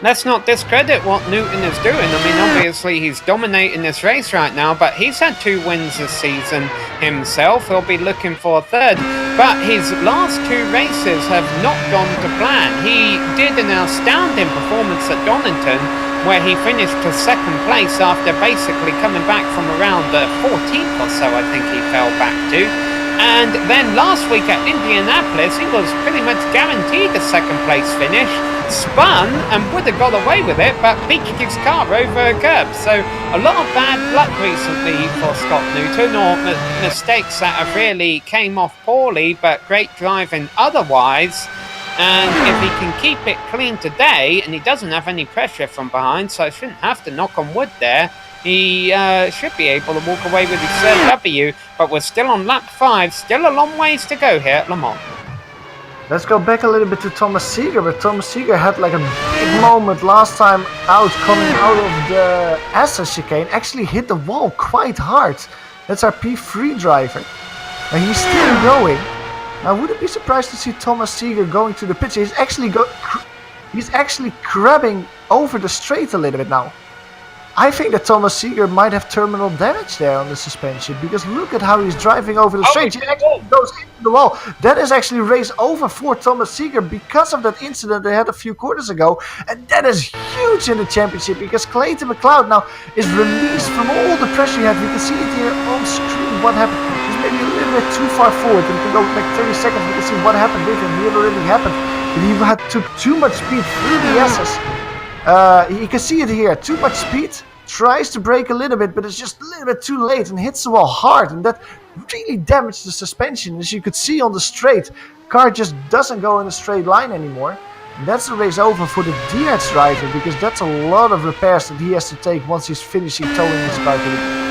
Let's not discredit what Newton is doing. I mean, obviously he's dominating this race right now, but he's had 2 wins this season himself. He'll be looking for a 3rd, but his last 2 races have not gone to plan. He did an outstanding performance at Donington, where he finished to 2nd place after basically coming back from around 14th or so, I think he fell back to. And then last week at Indianapolis, he was pretty much guaranteed a 2nd place finish, spun and would have got away with it, but beached his car over a curb. So a lot of bad luck recently for Scott Newton, or mistakes that have really came off poorly, but great driving otherwise. And if he can keep it clean today, and he doesn't have any pressure from behind, so I shouldn't have to knock on wood there, he should be able to walk away with his 3rd W, but we're still on lap 5, still a long ways to go here at Le Mans. Let's go back a little bit to Thomas Seeger, but Thomas Seeger had like a big moment last time out, coming out of the Assa chicane, actually hit the wall quite hard. That's our P3 driver, and he's still going. I wouldn't be surprised to see Thomas Seeger going to the pits. He's actually grabbing over the straight a little bit now. I think that Thomas Seeger might have terminal damage there on the suspension, because look at how he's driving over the straight. He actually goes into the wall. That is actually race over for Thomas Seeger because of that incident they had a few quarters ago, and that is huge in the championship, because Clayton McLeod now is released from all the pressure he had. We can see it here on screen what happened. He's maybe a little bit too far forward, and we can go back 30 seconds. We can see what happened with him. It already happened. He took too much speed through the S's. You can see it here, too much speed, tries to brake a little bit, but it's just a little bit too late and hits the wall hard, and that really damaged the suspension. As you could see on the straight, car just doesn't go in a straight line anymore. And that's the race over for the Diaz driver, because that's a lot of repairs that he has to take once he's finishing towing his car to the...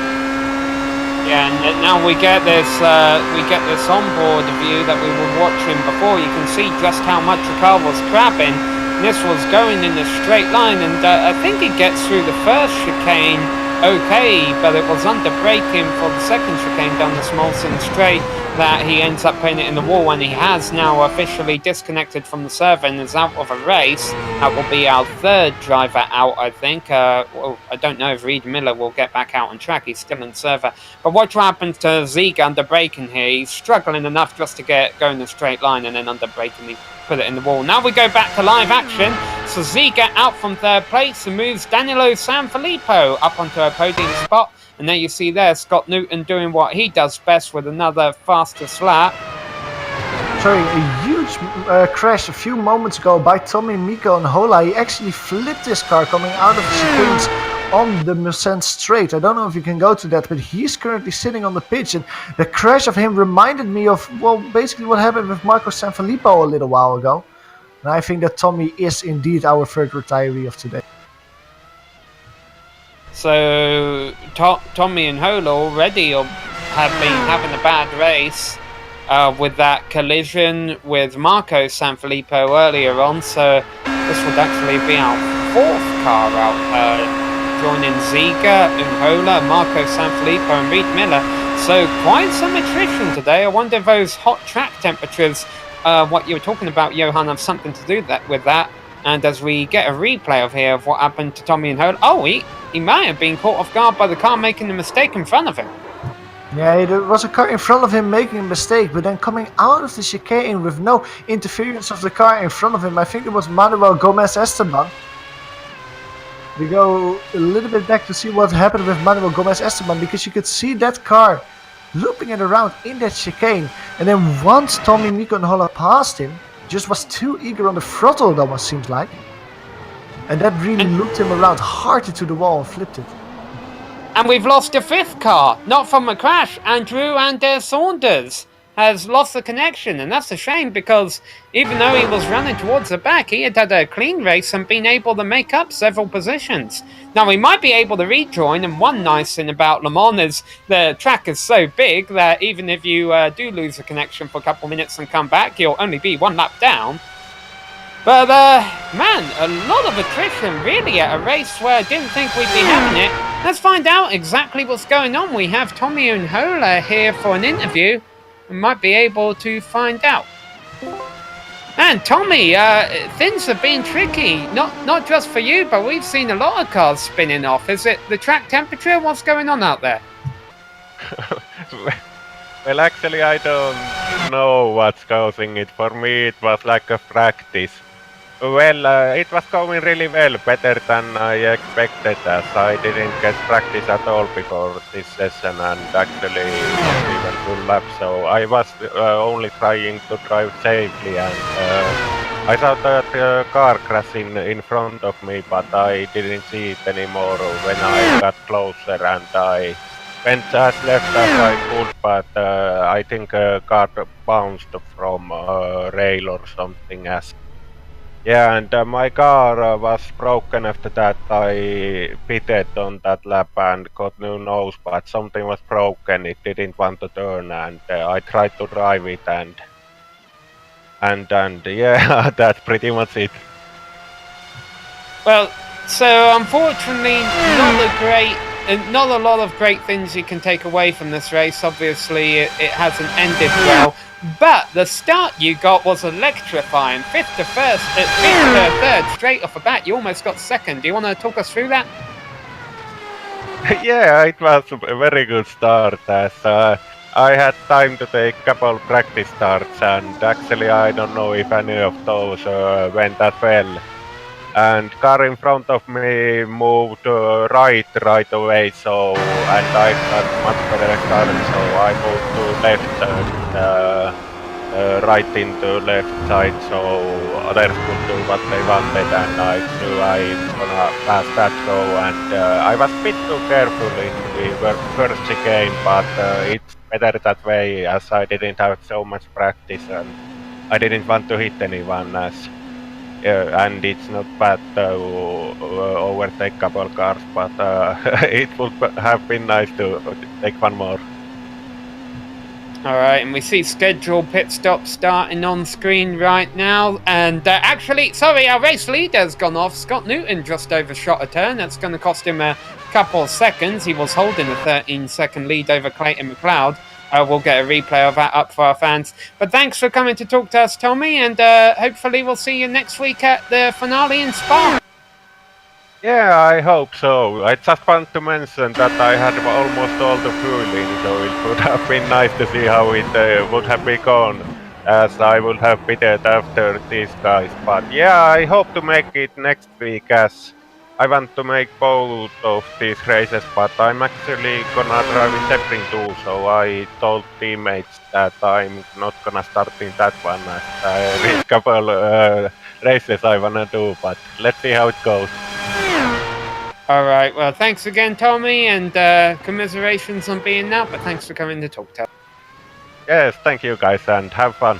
Yeah, and now we get this onboard view that we were watching before. You can see just how much the car was crabbing. This was going in a straight line, and I think he gets through the first chicane okay, but it was under braking for the second chicane down the Smolson straight that he ends up putting it in the wall, and he has now officially disconnected from the server and is out of a race. That will be our third driver out, I think. Well, I don't know if Reed Miller will get back out on track. He's still in server. But watch what happens to Zieg under braking here. He's struggling enough just to get going in a straight line, and then under braking he put it in the wall. Now we go back to live action. So Ziga out from third place and moves Danilo Sanfilippo up onto a podium spot. And there you see there Scott Newton doing what he does best with another fastest lap. Sorry, a huge crash a few moments ago by Tommy, Miko and Hola. He actually flipped his car coming out of the chicanes on the Mulsanne straight. I don't know if you can go to that, but he's currently sitting on the pitch. And the crash of him reminded me of, well, basically what happened with Marco Sanfilippo a little while ago. And I think that Tommy is indeed our third retiree of today. So Tommy and Hola already have been having a bad race with that collision with Marco Sanfilippo earlier on. So this would actually be our fourth car out, joining Ziga, Unhola, Marco Sanfilippo and Reed Miller. So quite some attrition today. I wonder if those hot track temperatures, what you were talking about, Johan, have something to do with that. And as we get a replay of here of what happened to Tommy and Hola, oh, he might have been caught off guard by the car making a mistake in front of him. Yeah, there was a car in front of him making a mistake, but then coming out of the chicane with no interference of the car in front of him. I think it was Manuel Gomez Esteban. We go a little bit back to see what happened with Manuel Gomez Esteban, because you could see that car looping it around in that chicane. And then once Tommy, Miko and Hola passed him, just was too eager on the throttle, it almost seems like. And that really looped him around hard into the wall and flipped it. And we've lost a fifth car, not from a crash. Andrew Saunders has lost the connection, and that's a shame, because even though he was running towards the back, he had a clean race and been able to make up several positions. Now, we might be able to rejoin, and one nice thing about Le Mans is the track is so big that even if you do lose a connection for a couple of minutes and come back, you'll only be one lap down. But, man, a lot of attrition, really, at a race where I didn't think we'd be having it. Let's find out exactly what's going on. We have Tommy Unhola here for an interview. We might be able to find out. And Tommy, things have been tricky. Not just for you, but we've seen a lot of cars spinning off. Is it the track temperature? What's going on out there? Well, actually, I don't know what's causing it. For me, it was like a practice. Well, it was going really well, better than I expected, as I didn't get practice at all before this session, and actually not even full lap, so I was only trying to drive safely, and I saw that car crashing in front of me, but I didn't see it anymore when I got closer, and I went as left as I could, but I think a car bounced from a rail or something. Yeah, and my car was broken after that. I pitted on that lap and got new nose, but something was broken. It didn't want to turn, and I tried to drive it, and yeah, that's pretty much it. Well, so unfortunately, not a lot of great things you can take away from this race. Obviously, it hasn't ended well. But the start you got was electrifying. Fifth to third, straight off the bat. You almost got second. Do you want to talk us through that? Yeah, it was a very good start, as I had time to take a couple practice starts, and actually I don't know if any of those went as well. And car in front of me moved right away, so, and I got much better start, so I moved to left and right into left side, so others could do what they wanted, and I knew I was gonna pass that row, and I was a bit too careful in the first chicane, but it's better that way, as I didn't have so much practice, and I didn't want to hit anyone, and it's not bad to overtake a couple cars, but it would have been nice to take one more. Alright, and we see scheduled pit stop starting on screen right now. And our race leader's gone off. Scott Newton just overshot a turn. That's going to cost him a couple of seconds. He was holding a 13-second lead over Clayton McLeod. We'll get a replay of that up for our fans. But thanks for coming to talk to us, Tommy, and hopefully we'll see you next week at the finale in Spa. Yeah, I hope so. I just want to mention that I had almost all the fueling, so it would have been nice to see how it would have gone, as I would have pitted after these guys. But yeah, I hope to make it next week, as I want to make both of these races, but I'm actually gonna drive in Sebring too, so I told teammates that I'm not gonna start in that one, as there is a couple races I wanna do, but let's see how it goes. Alright, well, thanks again, Tommy, and commiserations on being out, but thanks for coming to talk to us. Yes, thank you guys, and have fun.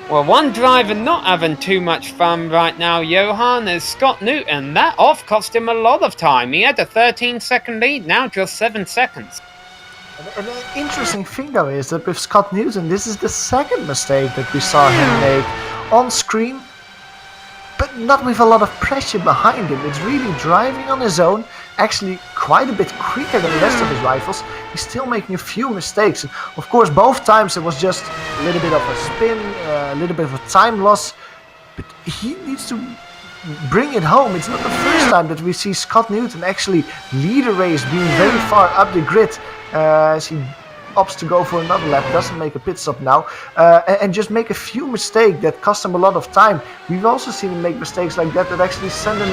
Well, one driver not having too much fun right now, Johan, is Scott Newton. That off cost him a lot of time. He had a 13-second lead, now just 7 seconds. And the interesting thing, though, is that with Scott Newton, this is the second mistake that we saw him make on screen, but not with a lot of pressure behind him. It's really driving on his own, actually quite a bit quicker than the rest of his rivals. He's still making a few mistakes. And of course, both times it was just a little bit of a spin, a little bit of a time loss, but he needs to bring it home. It's not the first time that we see Scott Newton actually lead a race, being very far up the grid, as he opts to go for another lap, doesn't make a pit stop now, and just make a few mistakes that cost him a lot of time. We've also seen him make mistakes like that actually send him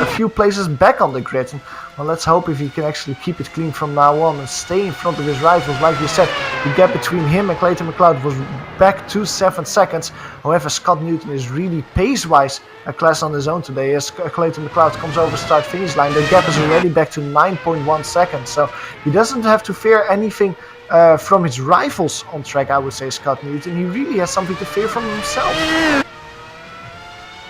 a few places back on the grid. And, well, let's hope if he can actually keep it clean from now on and stay in front of his rivals. Like we said, the gap between him and Clayton McLeod was back to 7 seconds. However, Scott Newton is really pace-wise a class on his own today. As Clayton McLeod comes over start-finish line, the gap is already back to 9.1 seconds. So he doesn't have to fear anything from his rivals on track, I would say, Scott Newton. He really has something to fear from himself.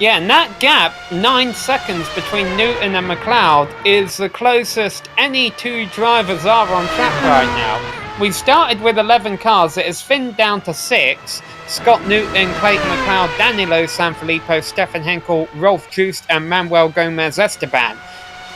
Yeah, and that gap, 9 seconds between Newton and McLeod, is the closest any two drivers are on track right now. We started with 11 cars, it has thinned down to 6. Scott Newton, Clayton McLeod, Danilo Sanfilippo, Stefan Henkel, Rolf Joost and Manuel Gomez Esteban.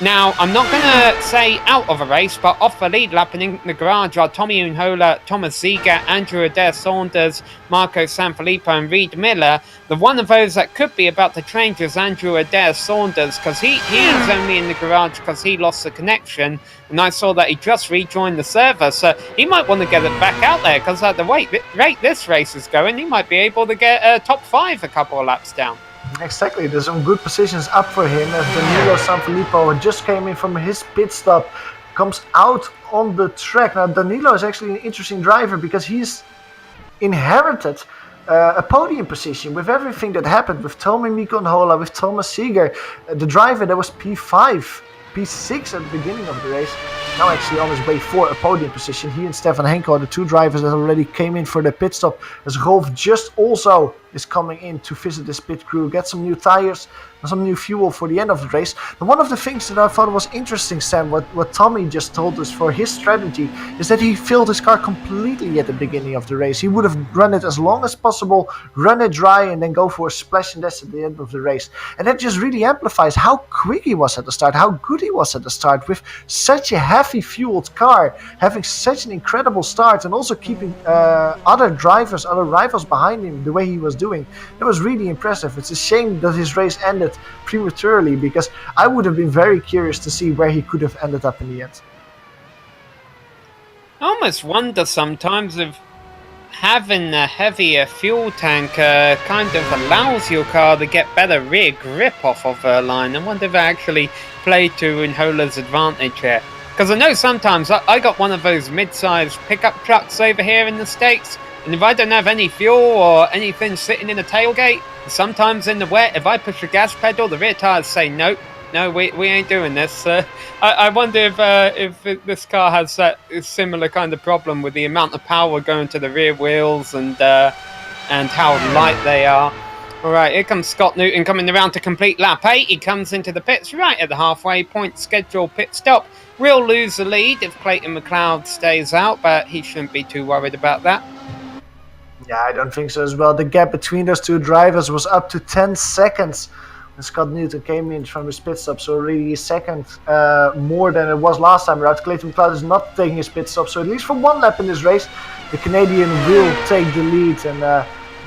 Now, I'm not going to say out of a race, but off the lead lap and in the garage are Tommy Unhola, Thomas Ziegler, Andrew Adair Saunders, Marco Sanfilippo and Reed Miller. The one of those that could be about to change is Andrew Adair Saunders, because he's only in the garage because he lost the connection, and I saw that he just rejoined the server, so he might want to get it back out there, because at the rate this race is going, he might be able to get top 5 a couple of laps down. Exactly, there's some good positions up for him as Danilo Sanfilippo just came in from his pit stop, comes out on the track. Now Danilo is actually an interesting driver because he's inherited a podium position with everything that happened with Tommy Mikonhola, with Thomas Seeger, the driver that was P5, P6 at the beginning of the race, now actually on his way for a podium position. He and Stefan Henkel are the two drivers that already came in for the pit stop, as Rolf just also is coming in to visit this pit crew, get some new tires and some new fuel for the end of the race. And one of the things that I thought was interesting, Sam, what Tommy just told us for his strategy, is that he filled his car completely at the beginning of the race. He would have run it as long as possible, run it dry, and then go for a splash and dash at the end of the race. And that just really amplifies how quick he was at the start, how good he was at the start with such a heavy fueled car, having such an incredible start, and also keeping other drivers, other rivals behind him the way he was doing. It was really impressive. It's a shame that his race ended prematurely, because I would have been very curious to see where he could have ended up in the end. I almost wonder sometimes if having a heavier fuel tank kind of allows your car to get better rear grip off of a line. I wonder if it actually played to Unhola's advantage here. Because I know sometimes I got one of those mid-sized pickup trucks over here in the States, and if I don't have any fuel or anything sitting in the tailgate, sometimes in the wet, if I push the gas pedal, the rear tires say, no, we ain't doing this. I wonder if this car has that similar kind of problem with the amount of power going to the rear wheels and how light they are. Alright, here comes Scott Newton coming around to complete lap 8. He comes into the pits right at the halfway point, scheduled pit stop. Will lose the lead if Clayton McLeod stays out, but he shouldn't be too worried about that. Yeah, I don't think so as well. The gap between those two drivers was up to 10 seconds when Scott Newton came in from his pit stop, so already a second more than it was last time around. Clayton McLeod is not taking his pit stop, so at least for one lap in this race, the Canadian will take the lead and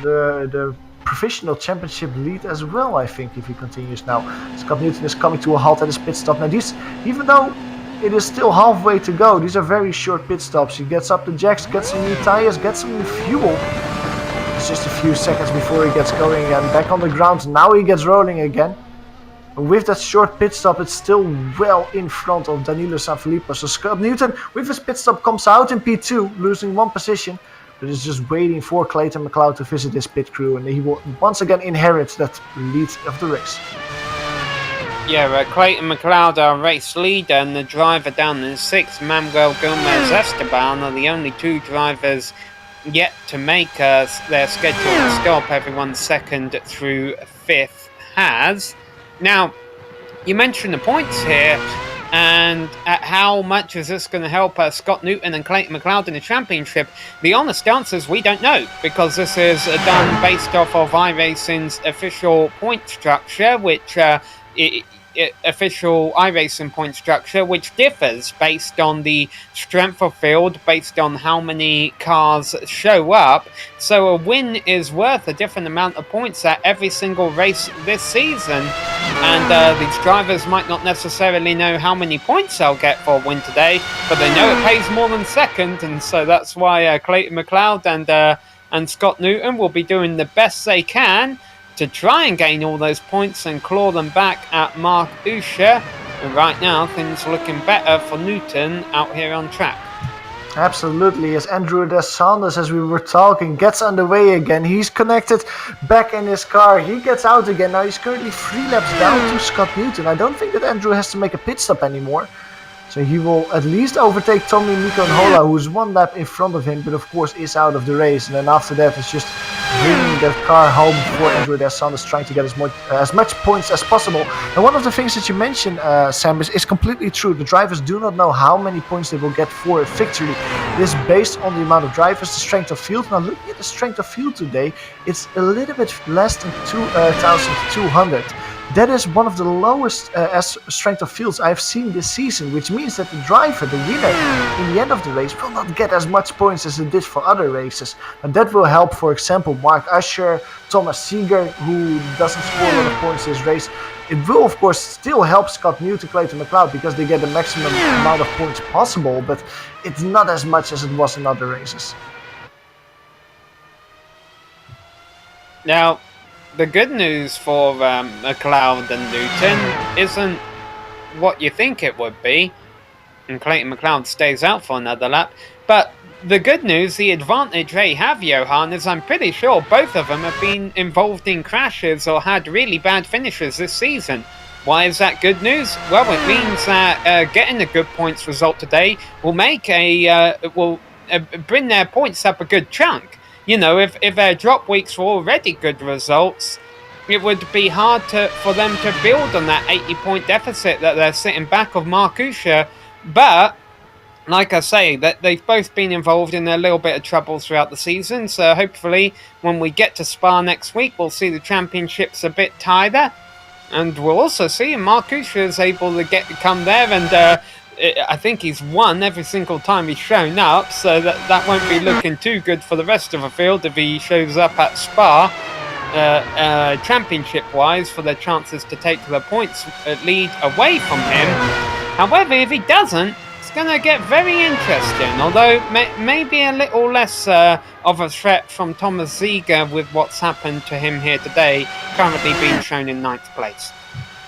the professional championship lead as well, I think, if he continues now. Scott Newton is coming to a halt at his pit stop. Now these, even though it is still halfway to go, these are very short pit stops. He gets up the jacks, gets some new tires, gets some new fuel. It's just a few seconds before he gets going again. Back on the ground, now he gets rolling again. With that short pit stop, it's still well in front of Danilo Sanfilippo. So Scott Newton, with his pit stop, comes out in P2, losing one position. But is just waiting for Clayton McLeod to visit his pit crew, and he will once again inherit that lead of the race. Yeah, Clayton McLeod, our race leader, and the driver down in 6th, Manuel Gomez Esteban, are the only two drivers yet to make their scheduled stop. Everyone 2nd through 5th has. Now, you mentioned the points here, and how much is this going to help Scott Newton and Clayton McLeod in the championship? The honest answer is we don't know, because this is done based off of iRacing's official point structure, which official iRacing point structure, which differs based on the strength of field, based on how many cars show up. So a win is worth a different amount of points at every single race this season, and these drivers might not necessarily know how many points they'll get for a win today, but they know it pays more than second, and so that's why Clayton McLeod and Scott Newton will be doing the best they can to try and gain all those points and claw them back at Mark Usher. And right now, things are looking better for Newton out here on track. Absolutely, as Andrew DeSantis, as we were talking, gets underway again. He's connected back in his car. He gets out again. Now he's currently 3 laps down to Scott Newton. I don't think that Andrew has to make a pit stop anymore. So he will at least overtake Tommy Nikonhola, who's 1 lap in front of him, but of course is out of the race. And then after that, it's just bringing that car home for Andrew DeSantis, trying to get as much points as possible. And one of the things that you mentioned, Sam, is completely true. The drivers do not know how many points they will get for a victory. It is based on the amount of drivers, the strength of field. Now looking at the strength of field today, it's a little bit less than 2,200. That is one of the lowest strength of fields I've seen this season, which means that the driver, the winner, in the end of the race will not get as much points as it did for other races. And that will help, for example, Mark Usher, Thomas Seeger, who doesn't score a lot of points this race. It will, of course, still help Scott Newton, Clayton McLeod, because they get the maximum amount of points possible, but it's not as much as it was in other races. Now, the good news for McLeod and Newton isn't what you think it would be, and Clayton McLeod stays out for another lap. But the good news, the advantage they have, Johan, is I'm pretty sure both of them have been involved in crashes or had really bad finishes this season. Why is that good news? Well, it means that getting a good points result today will make bring their points up a good chunk. You know, if their drop weeks were already good results, it would be hard for them to build on that 80-point deficit that they're sitting back of Mark Usher. But, like I say, that they've both been involved in a little bit of trouble throughout the season. So hopefully, when we get to Spa next week, we'll see the championships a bit tighter. And we'll also see if Mark Usher is able to come there, and I think he's won every single time he's shown up, so that won't be looking too good for the rest of the field if he shows up at Spa, championship-wise, for their chances to take the points lead away from him. However, if he doesn't, it's going to get very interesting, although maybe a little less of a threat from Thomas Seeger with what's happened to him here today, currently being shown in 9th place.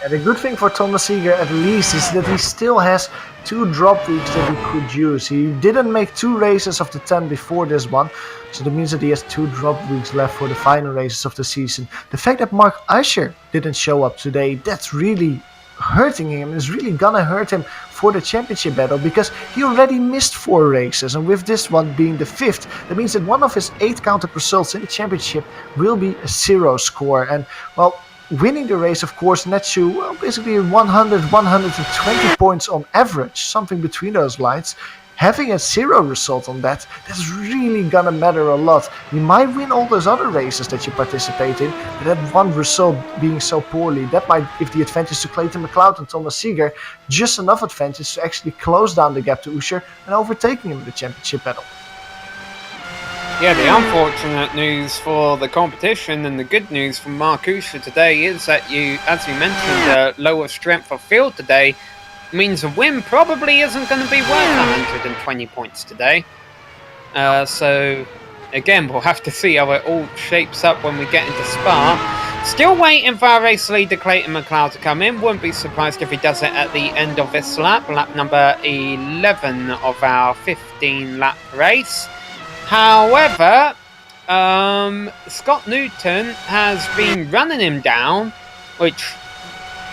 Yeah, the good thing for Thomas Seeger, at least, is that he still has 2 drop weeks that he could use. He didn't make 2 races of the 10 before this one, so that means that he has 2 drop weeks left for the final races of the season. The fact that Mark Usher didn't show up today, that's really hurting him. It's really gonna hurt him for the championship battle, because he already missed 4 races, and with this one being the 5th, that means that one of his 8 counted results in the championship will be a 0 score. And well, winning the race, of course, nets you basically 100-120 points on average, something between those lines. Having a 0 result on that's really gonna matter a lot. You might win all those other races that you participate in, but that one result being so poorly, that might give the advantage to Clayton McLeod and Thomas Seeger just enough advantage to actually close down the gap to Usher and overtaking him in the championship battle. Yeah, the unfortunate news for the competition and the good news from Mark Usher today is that as you mentioned, lower strength of field today means a win probably isn't going to be worth 120 points today. So, again, we'll have to see how it all shapes up when we get into Spa. Still waiting for our race leader Clayton McLeod to come in. Wouldn't be surprised if he does it at the end of this lap number 11 of our 15-lap race. However, Scott Newton has been running him down, which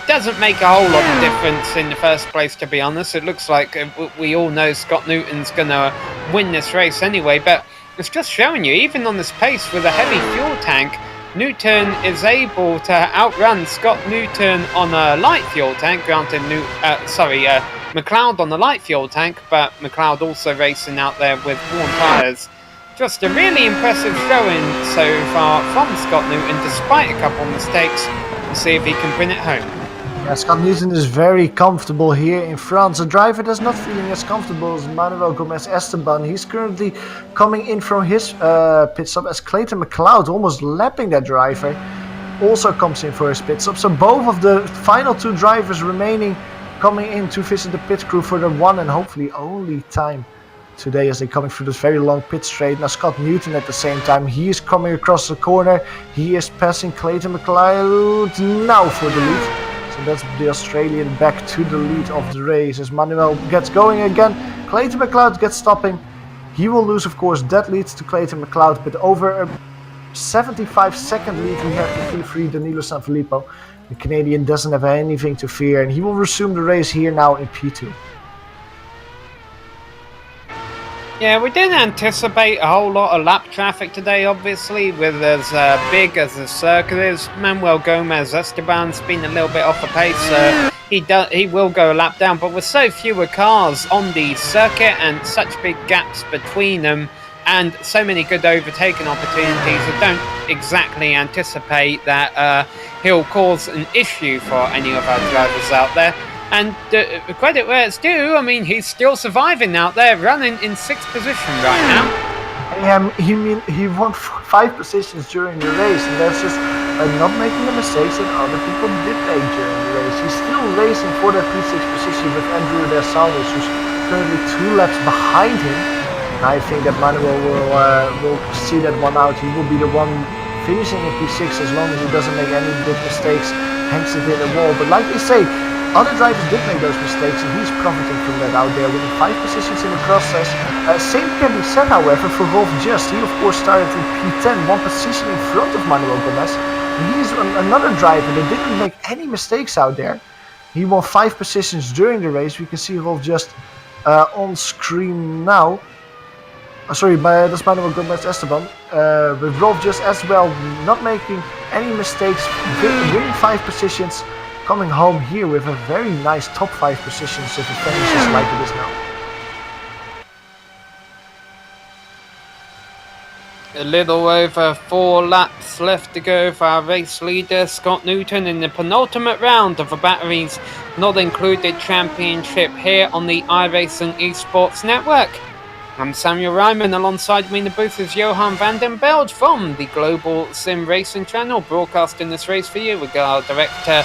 doesn't make a whole lot of difference in the first place, to be honest. It looks like we all know Scott Newton's going to win this race anyway, but it's just showing you, even on this pace with a heavy fuel tank, Newton is able to outrun Scott Newton on a light fuel tank, granted McLeod on the light fuel tank, but McLeod also racing out there with worn tyres. Just a really impressive showing so far from Scott Newton, despite a couple of mistakes. We'll see if he can bring it home. Yeah, Scott Newton is very comfortable here in France. A driver that's not feeling as comfortable as Manuel Gomez Esteban. He's currently coming in from his pit stop as Clayton McLeod, almost lapping that driver, also comes in for his pit stop. So both of the final 2 drivers remaining coming in to visit the pit crew for the one and hopefully only time today as they're coming through this very long pit straight. Now Scott Newton at the same time, he is coming across the corner. He is passing Clayton McLeod now for the lead. That's the Australian back to the lead of the race as Manuel gets going again. Clayton McLeod gets stopping. He will lose, of course. That leads to Clayton McLeod, but over a 75-second lead we have in P3 Danilo Sanfilippo. The Canadian doesn't have anything to fear, and he will resume the race here now in P2. Yeah, we didn't anticipate a whole lot of lap traffic today, obviously, with as big as the circuit is. Manuel Gomez Esteban's been a little bit off the pace, so he will go a lap down, but with so fewer cars on the circuit and such big gaps between them and so many good overtaking opportunities, I don't exactly anticipate that he'll cause an issue for any of our drivers out there. And credit where it's due, I mean, he's still surviving out there, running in 6th position right now. He won 5 positions during the race, and that's just not making the mistakes that other people did make during the race. He's still racing for that P6 position with Andrew Dersaldes, who's currently 2 laps behind him. And I think that Manuel will see that one out. He will be the one finishing in P6 as long as he doesn't make any big mistakes, hangs it in the wall. But like they say, other drivers did make those mistakes, and he's profiting from that out there, winning 5 positions in the process. Same can be said, however, for Rolf Just. He, of course, started in P10, 1 position in front of Manuel Gomez. He's another driver that didn't make any mistakes out there. He won 5 positions during the race. We can see Rolf Just on screen now. That's Manuel Gomez Esteban. With Rolf Just as well, not making any mistakes, winning 5 positions. Coming home here with a very nice top 5 positions if it finishes like it is now. A little over 4 laps left to go for our race leader Scott Newton in the penultimate round of the Batteries Not Included Championship here on the iRacing Esports Network. I'm Samuel Ryman. Alongside me in the booth is Johan van den Beld from the Global Sim Racing channel, broadcasting this race for you with our director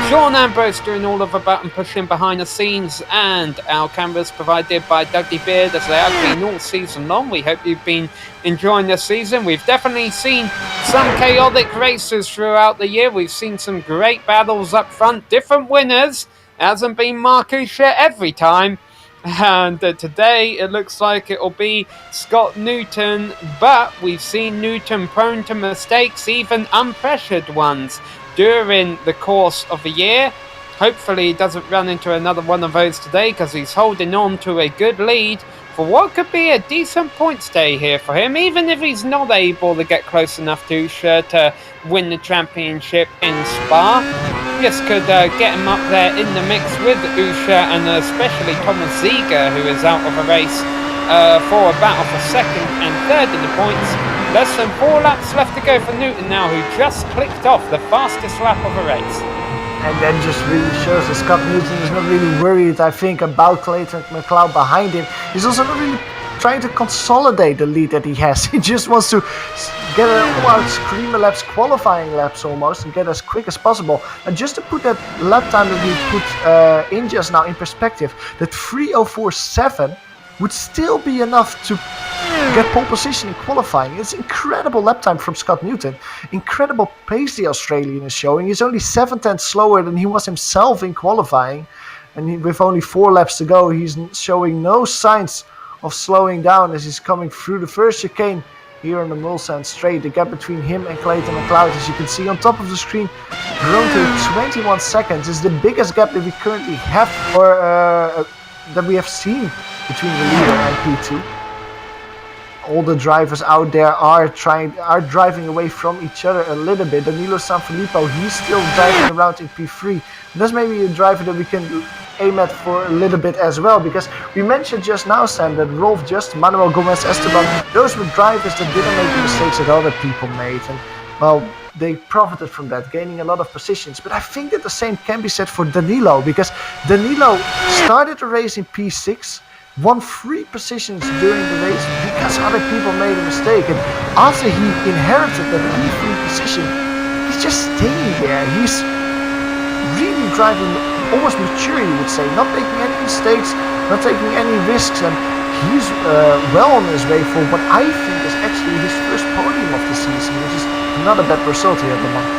Sean Ambrose doing all of the button pushing behind the scenes, and our cameras provided by Dougie Beard as they have been all season long. We hope you've been enjoying this season. We've definitely seen some chaotic races throughout the year. We've seen some great battles up front, different winners. It hasn't been Marcus every time. And today it looks like it'll be Scott Newton, but we've seen Newton prone to mistakes, even unpressured ones, during the course of the year. Hopefully he doesn't run into another one of those today, because he's holding on to a good lead for what could be a decent points day here for him, even if he's not able to get close enough to Usha to win the championship in Spa. This could get him up there in the mix with Usha, and especially Thomas Ziegler, who is out of a race for a battle for second and third in the points. Less than 4 laps left to go for Newton now, who just clicked off the fastest lap of a race. And that just really shows that Scott Newton is not really worried, I think, about Clayton McLeod behind him. He's also not really trying to consolidate the lead that he has. He just wants to get all-out screamer laps, qualifying laps almost, and get as quick as possible. And just to put that lap time that we put in just now in perspective, that 3:04.7 would still be enough to get pole position in qualifying. It's incredible lap time from Scott Newton. Incredible pace the Australian is showing. He's only 7/10 slower than he was himself in qualifying. And with only 4 laps to go, he's showing no signs of slowing down as he's coming through the first chicane here on the Mulsanne Straight. The gap between him and Clayton McLeod, as you can see on top of the screen, grown to 21 seconds. Is the biggest gap that we currently have, or that we have seen between the leader and P2. All the drivers out there are driving away from each other a little bit. Danilo Sanfilippo, he's still driving around in P3. That's maybe a driver that we can aim at for a little bit as well, because we mentioned just now, Sam, that Rolf Just, Manuel Gomez, Esteban, those were drivers that didn't make the mistakes that other people made, and well, they profited from that, gaining a lot of positions. But I think that the same can be said for Danilo, because Danilo started the race in P6, won 3 positions during the race because other people made a mistake, and after he inherited that P3 position, he's just staying there. He's really driving almost mature, you would say, not making any mistakes, not taking any risks, and he's well on his way for what I think is actually his first podium of the season, which is not a bad result here at Le Mans.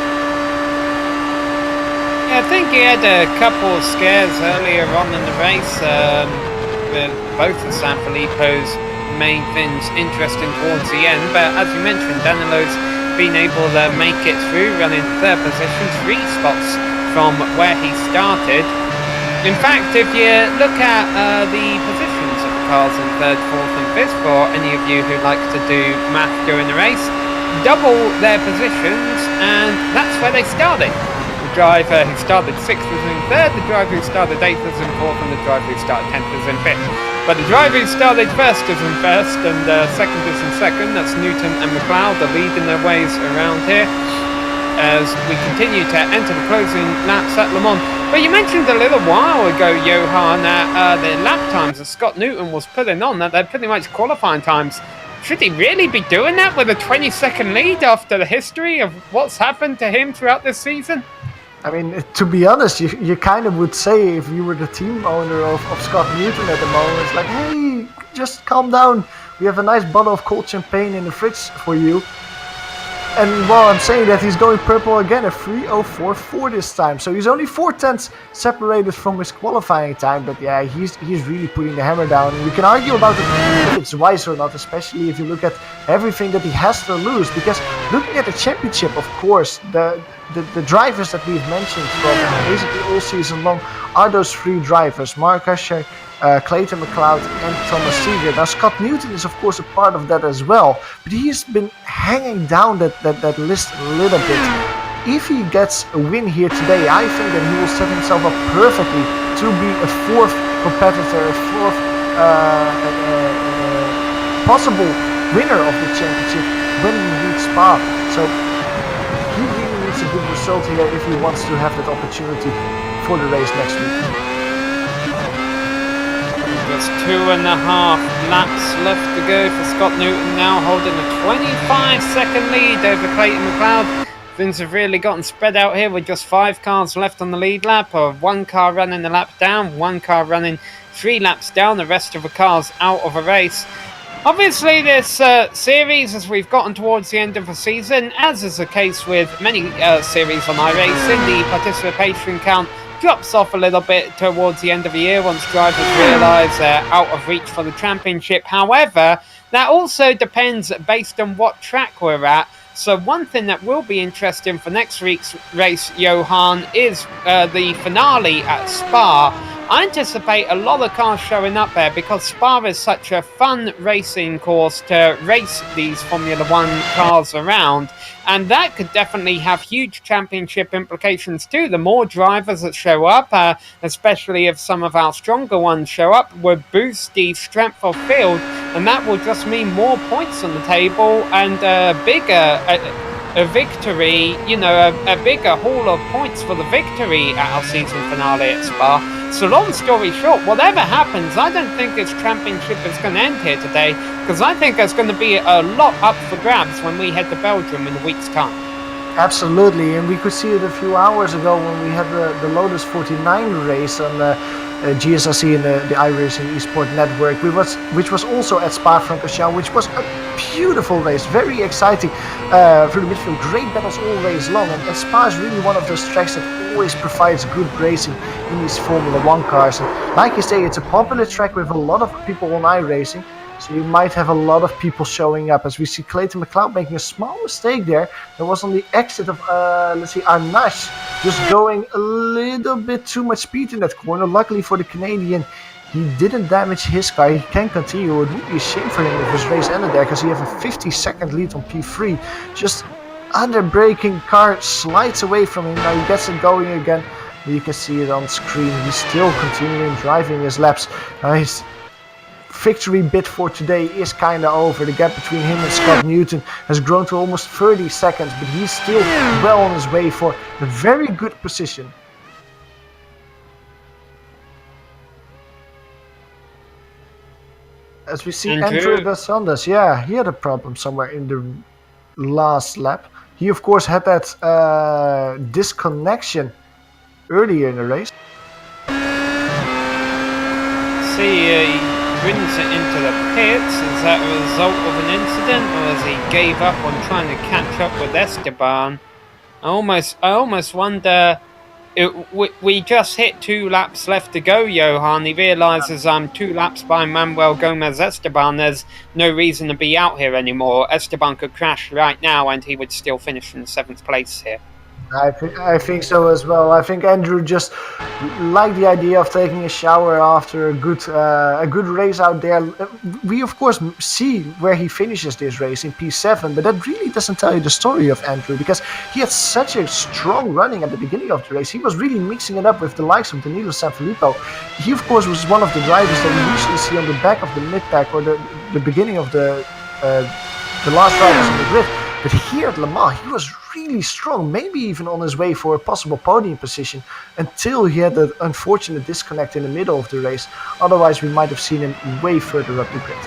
Yeah, I think he had a couple of scares earlier on in the race, with both of Sanfilippo's main things interesting towards the end, but as you mentioned, Danilo's been able to make it through, running 3rd position, 3 spots from where he started. In fact, if you look at the positions of the cars in 3rd, 4th and 5th, for any of you who like to do math during the race, double their positions, and that's where they started. The driver who started 6th was in 3rd, the driver who started 8th was in 4th, and the driver who started 10th was in 5th. But the driver who started 1st is in 1st, and 2nd is in 2nd. That's Newton and McLeod. They're leading their ways around here as we continue to enter the closing laps at Le Mans. But you mentioned a little while ago, Johan, that the lap times that Scott Newton was putting on, that they're pretty much qualifying times. Should he really be doing that with a 20-second lead after the history of what's happened to him throughout this season? I mean, to be honest, you kind of would say, if you were the team owner of Scott Newton at the moment, it's like, hey, just calm down. We have a nice bottle of cold champagne in the fridge for you. And while I'm saying that, he's going purple again, a 3:04.4 this time. So he's only 4/10 separated from his qualifying time. But yeah, he's really putting the hammer down. And we can argue about it, if it's wise or not, especially if you look at everything that he has to lose. Because looking at the championship, of course, the drivers that we've mentioned from basically all season long are those 3 drivers: Mark Usher, Clayton McLeod and Thomas Ziegler. Now Scott Newton is of course a part of that as well, but he's been hanging down that list a little bit. If he gets a win here today, I think that he will set himself up perfectly to be a 4th competitor, a 4th possible winner of the championship when we reach Spa. So he really needs a good result here if he wants to have that opportunity for the race next week. There's 2.5 laps left to go for Scott Newton now, holding a 25-second lead over Clayton McLeod. Things have really gotten spread out here with just 5 cars left on the lead lap, or 1 car running a lap down, 1 car running 3 laps down, the rest of the cars out of a race. Obviously, this series, as we've gotten towards the end of the season, as is the case with many series on iRacing, the participation count drops off a little bit towards the end of the year once drivers realise they're out of reach for the championship. However, that also depends based on what track we're at So one thing that will be interesting for next week's race, Johan, is the finale at Spa. I anticipate a lot of cars showing up there because Spa is such a fun racing course to race these Formula One cars around, and that could definitely have huge championship implications too. The more drivers that show up, especially if some of our stronger ones show up, would boost the strength of field, and that will just mean more points on the table and a victory, a bigger haul of points for the victory at our season finale at Spa. So long story short, whatever happens, I don't think this championship is going to end here today, because I think there's going to be a lot up for grabs when we head to Belgium in a week's time. Absolutely, and we could see it a few hours ago when we had the Lotus 49 race on the GSRC and the iRacing Esport Network, which was also at Spa-Francorchamps, which was a beautiful race, very exciting through the midfield, great battles all race long, and Spa is really one of those tracks that always provides good racing in these Formula 1 cars. And like you say, it's a popular track with a lot of people on iRacing, so you might have a lot of people showing up. As we see Clayton McLeod making a small mistake there. There was on the exit of, Arnash, just going a little bit too much speed in that corner. Luckily for the Canadian, he didn't damage his car. He can continue. It would be a shame for him if his race ended there, because he has a 50-second lead on P3. Just under braking, car slides away from him. Now he gets it going again. You can see it on screen. He's still continuing driving his laps. His victory bid for today is kind of over. The gap between him and Scott Newton has grown to almost 30 seconds, but he's still well on his way for a very good position. As we see Andrew dos Santos, yeah, he had a problem somewhere in the last lap. He of course had that disconnection earlier in the race. See, he brings it into the pits. Is that a result of an incident, or as he gave up on trying to catch up with Esteban? I almost wonder. We just hit 2 laps left to go, Johan. He realises I'm 2 laps by Manuel Gomez Esteban. There's no reason to be out here anymore. Esteban could crash right now and he would still finish in 7th place here. I think so as well. I think Andrew just liked the idea of taking a shower after a good race out there. We of course see where he finishes this race in P7, but that really doesn't tell you the story of Andrew, because he had such a strong running at the beginning of the race. He was really mixing it up with the likes of Danilo Sanfilippo. He of course was one of the drivers that we usually see on the back of the mid-pack or the beginning of the last drivers on the grid. But here at Le Mans, he was really strong, maybe even on his way for a possible podium position, until he had that unfortunate disconnect in the middle of the race. Otherwise, we might have seen him way further up the grid.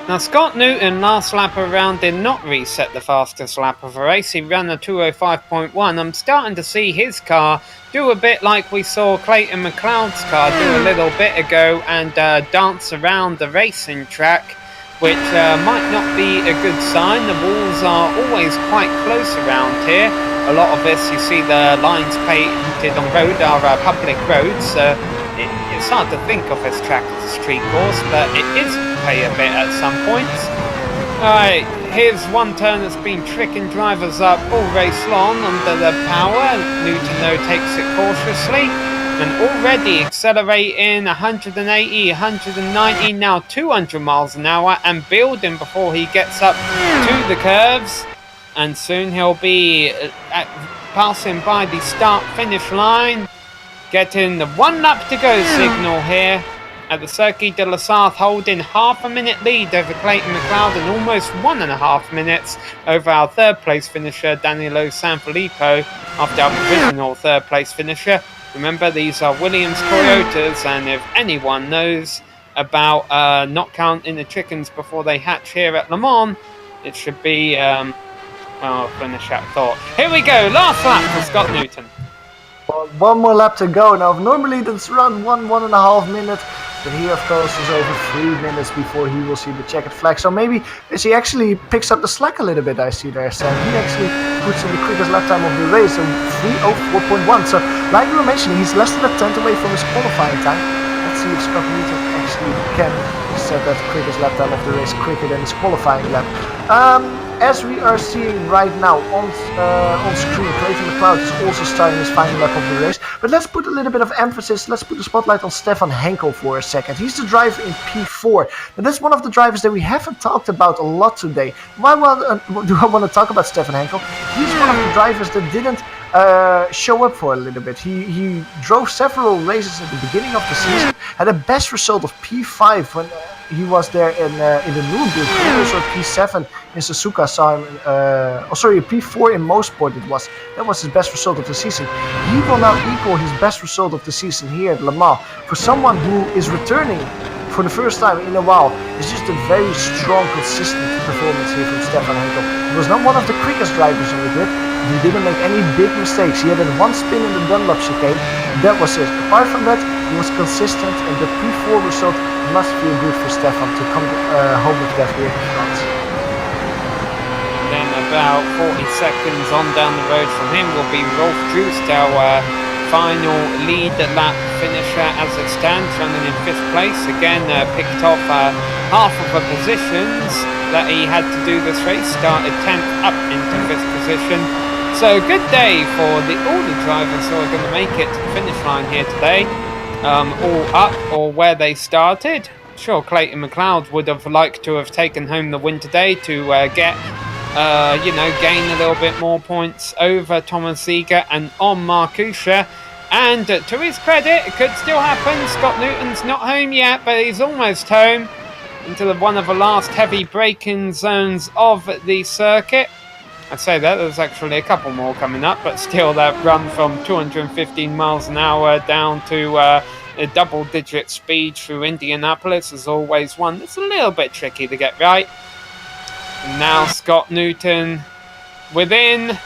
Now, Scott Newton last lap around did not reset the fastest lap of the race. He ran a 2:05.1. I'm starting to see his car do a bit like we saw Clayton McLeod's car do a little bit ago and dance around the racing track, which might not be a good sign. The walls are always quite close around here. A lot of this, you see the lines painted on road are public roads. It's hard to think of this track as a street course, but it is pay a bit at some points. Alright, here's one turn that's been tricking drivers up all race long under the power. Newton though takes it cautiously. And already accelerating 180, 190, now 200 miles an hour, and building before he gets up to the curves. And soon he'll be passing by the start-finish line, getting the 1 lap to go signal here at the Circuit de la Sarthe, holding half a minute lead over Clayton McLeod and almost 1.5 minutes over our 3rd place finisher Danilo Sanfilippo after our provisional 3rd place finisher. Remember, these are Williams Toyotas, and if anyone knows about not counting the chickens before they hatch here at Le Mans, it should be, well, I'll finish that thought. Here we go, last lap for Scott Newton. Well, 1 more lap to go now. Normally that's around 1.5 minutes, but here of course is over 3 minutes before he will see the checkered flag. So maybe as he actually picks up the slack a little bit, I see there, Sam. He actually puts in the quickest lap time of the race, so 3:04.1. So like we were mentioning, he's less than a tenth away from his qualifying time. Let's see if Scott Newton actually can set that quickest lap time of the race quicker than his qualifying lap. as we are seeing right now on screen, Clayton McLeod is also starting his final lap of the race. But let's put a little bit of emphasis, let's put the spotlight on Stefan Henkel for a second. He's the driver in P4. And that's one of the drivers that we haven't talked about a lot today. Why do I want to talk about Stefan Henkel? He's one of the drivers that didn't show up for a little bit. He drove several races at the beginning of the season, had a best result of P5 when he was there in the Nürburgring, also P7 in Suzuka. Saw him, P4 in Mosport it was. That was his best result of the season. He will now equal his best result of the season here at Le Mans. For someone who is returning for the first time in a while, it's just a very strong, consistent performance here from Stefan Henkel. He was not one of the quickest drivers on the grid. He didn't make any big mistakes. He had one spin in the Dunlop chicane. That was it. Apart from that, he was consistent, and the P4 result must feel good for Stefan to come home with that here in France. Then about 40 seconds on down the road from him will be Rolf Joost, our final lead lap finisher as it stands, running in 5th place. Again, picked off half of the positions that he had to do this race. Started 10th up into 5th position. So good day for all the drivers who are going to make it to the finish line here today. All up or where they started. Sure, Clayton McLeod would have liked to have taken home the win today to gain a little bit more points over Thomas Ziegler and on Markusha. And to his credit, it could still happen. Scott Newton's not home yet, but he's almost home into one of the last heavy braking zones of the circuit. I'd say that there's actually a couple more coming up, but still that run from 215 miles an hour down to a double-digit speed through Indianapolis is always one that's a little bit tricky to get right. And now Scott Newton within.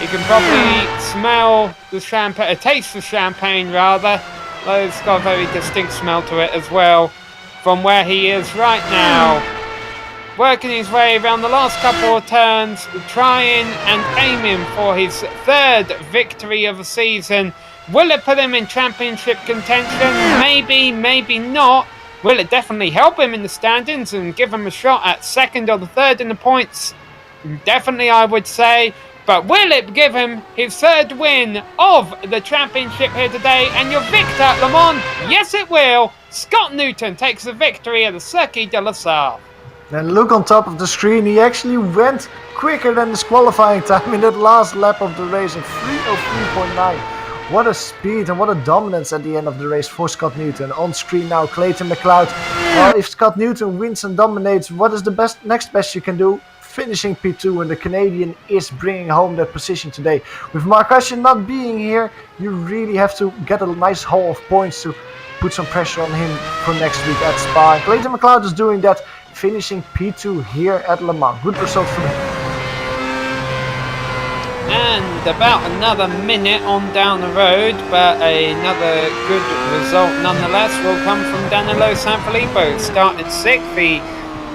You can probably smell the champagne, taste the champagne rather, though it's got a very distinct smell to it as well from where he is right now. Working his way around the last couple of turns, trying and aiming for his 3rd victory of the season. Will it put him in championship contention? Maybe, maybe not. Will it definitely help him in the standings and give him a shot at 2nd or the 3rd in the points? Definitely, I would say. But will it give him his 3rd win of the championship here today? And your victor at Le Mans? Yes, it will. Scott Newton takes the victory at the Circuit de la Sarre. And look on top of the screen, he actually went quicker than his qualifying time in that last lap of the race in 3:03.9. What a speed and what a dominance at the end of the race for Scott Newton. On screen now, Clayton McLeod. Well, if Scott Newton wins and dominates, what is the next best you can do? Finishing P2, and the Canadian is bringing home that position today. With Markusha not being here, you really have to get a nice haul of points to put some pressure on him for next week at Spa. Clayton McLeod is doing that, finishing P2 here at Le Mans. Good result for him. And about another minute on down the road, but another good result nonetheless will come from Danilo Sanfilippo. Started 6th.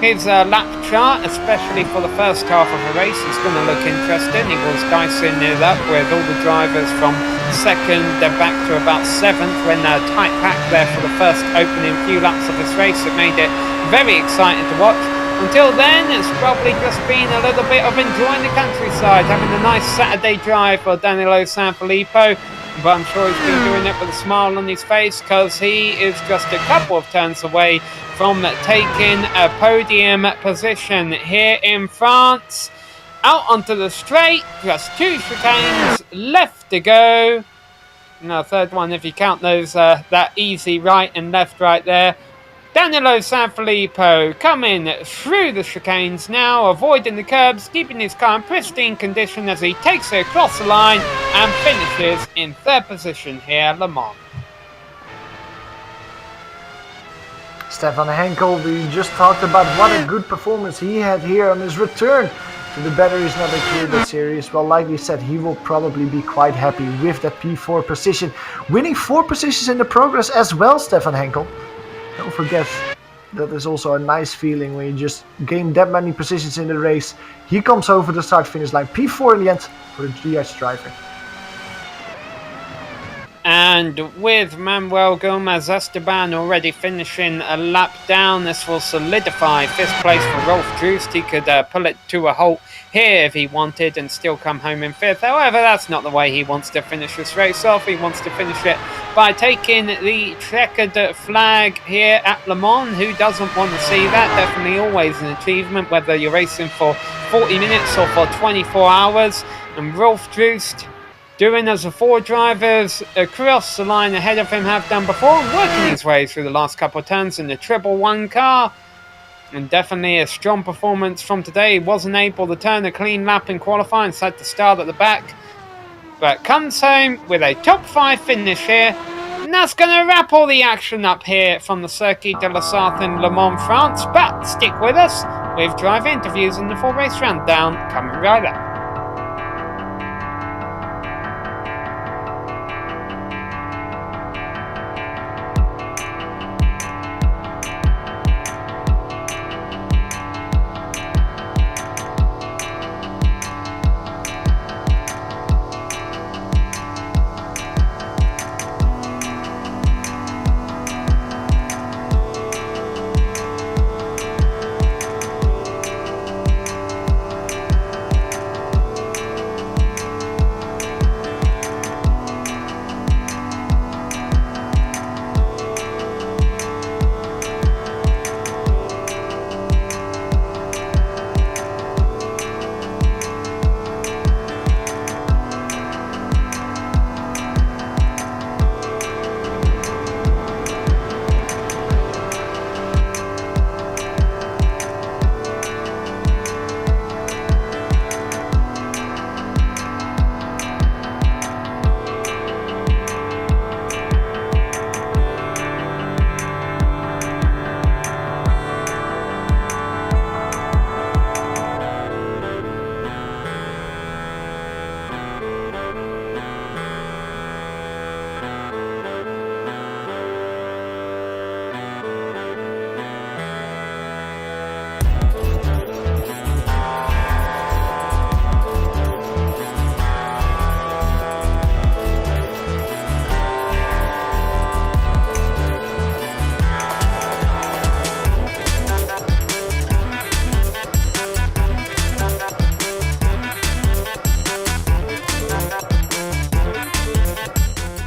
His lap chart, especially for the first half of the race, is going to look interesting. He was dicing it up with all the drivers from 2nd back to about 7th when tight pack there for the first opening few laps of this race. It made it very exciting to watch. Until then, it's probably just been a little bit of enjoying the countryside, having a nice Saturday drive for Danilo Sanfilippo. But I'm sure he's been doing it with a smile on his face, because he is just a couple of turns away from taking a podium position here in France. Out onto the straight, just 2 chicanes left to go. No, 3rd one if you count those, that easy right and left right there. Danilo Sanfilippo coming through the chicanes now, avoiding the curbs, keeping his car in pristine condition as he takes it across the line and finishes in 3rd position here at Le Mans. Stefan Henkel, we just talked about what a good performance he had here on his return to the batteries not included series. Well, like we said, he will probably be quite happy with that P4 position. Winning 4 positions in the progress as well, Stefan Henkel. Don't forget, that is also a nice feeling when you just gain that many positions in the race. He comes over the start-finish line, P4 in the end for the GH driver. And with Manuel Gomez Esteban already finishing a lap down, this will solidify 5th place for Rolf Droost. He could pull it to a halt here if he wanted and still come home in 5th. However, that's not the way he wants to finish this race off. He wants to finish it by taking the checkered flag here at Le Mans. Who doesn't want to see that? Definitely always an achievement, whether you're racing for 40 minutes or for 24 hours. And Rolf Droost, doing as the 4 drivers across the line ahead of him have done before, working his way through the last couple of turns in the 111 car. And definitely a strong performance from today. He wasn't able to turn a clean lap in qualifying, so had to start at the back. But comes home with a top 5 finish here. And that's going to wrap all the action up here from the Circuit de la Sarthe in Le Mans, France. But stick with us with driver interviews and the full race rundown coming right up.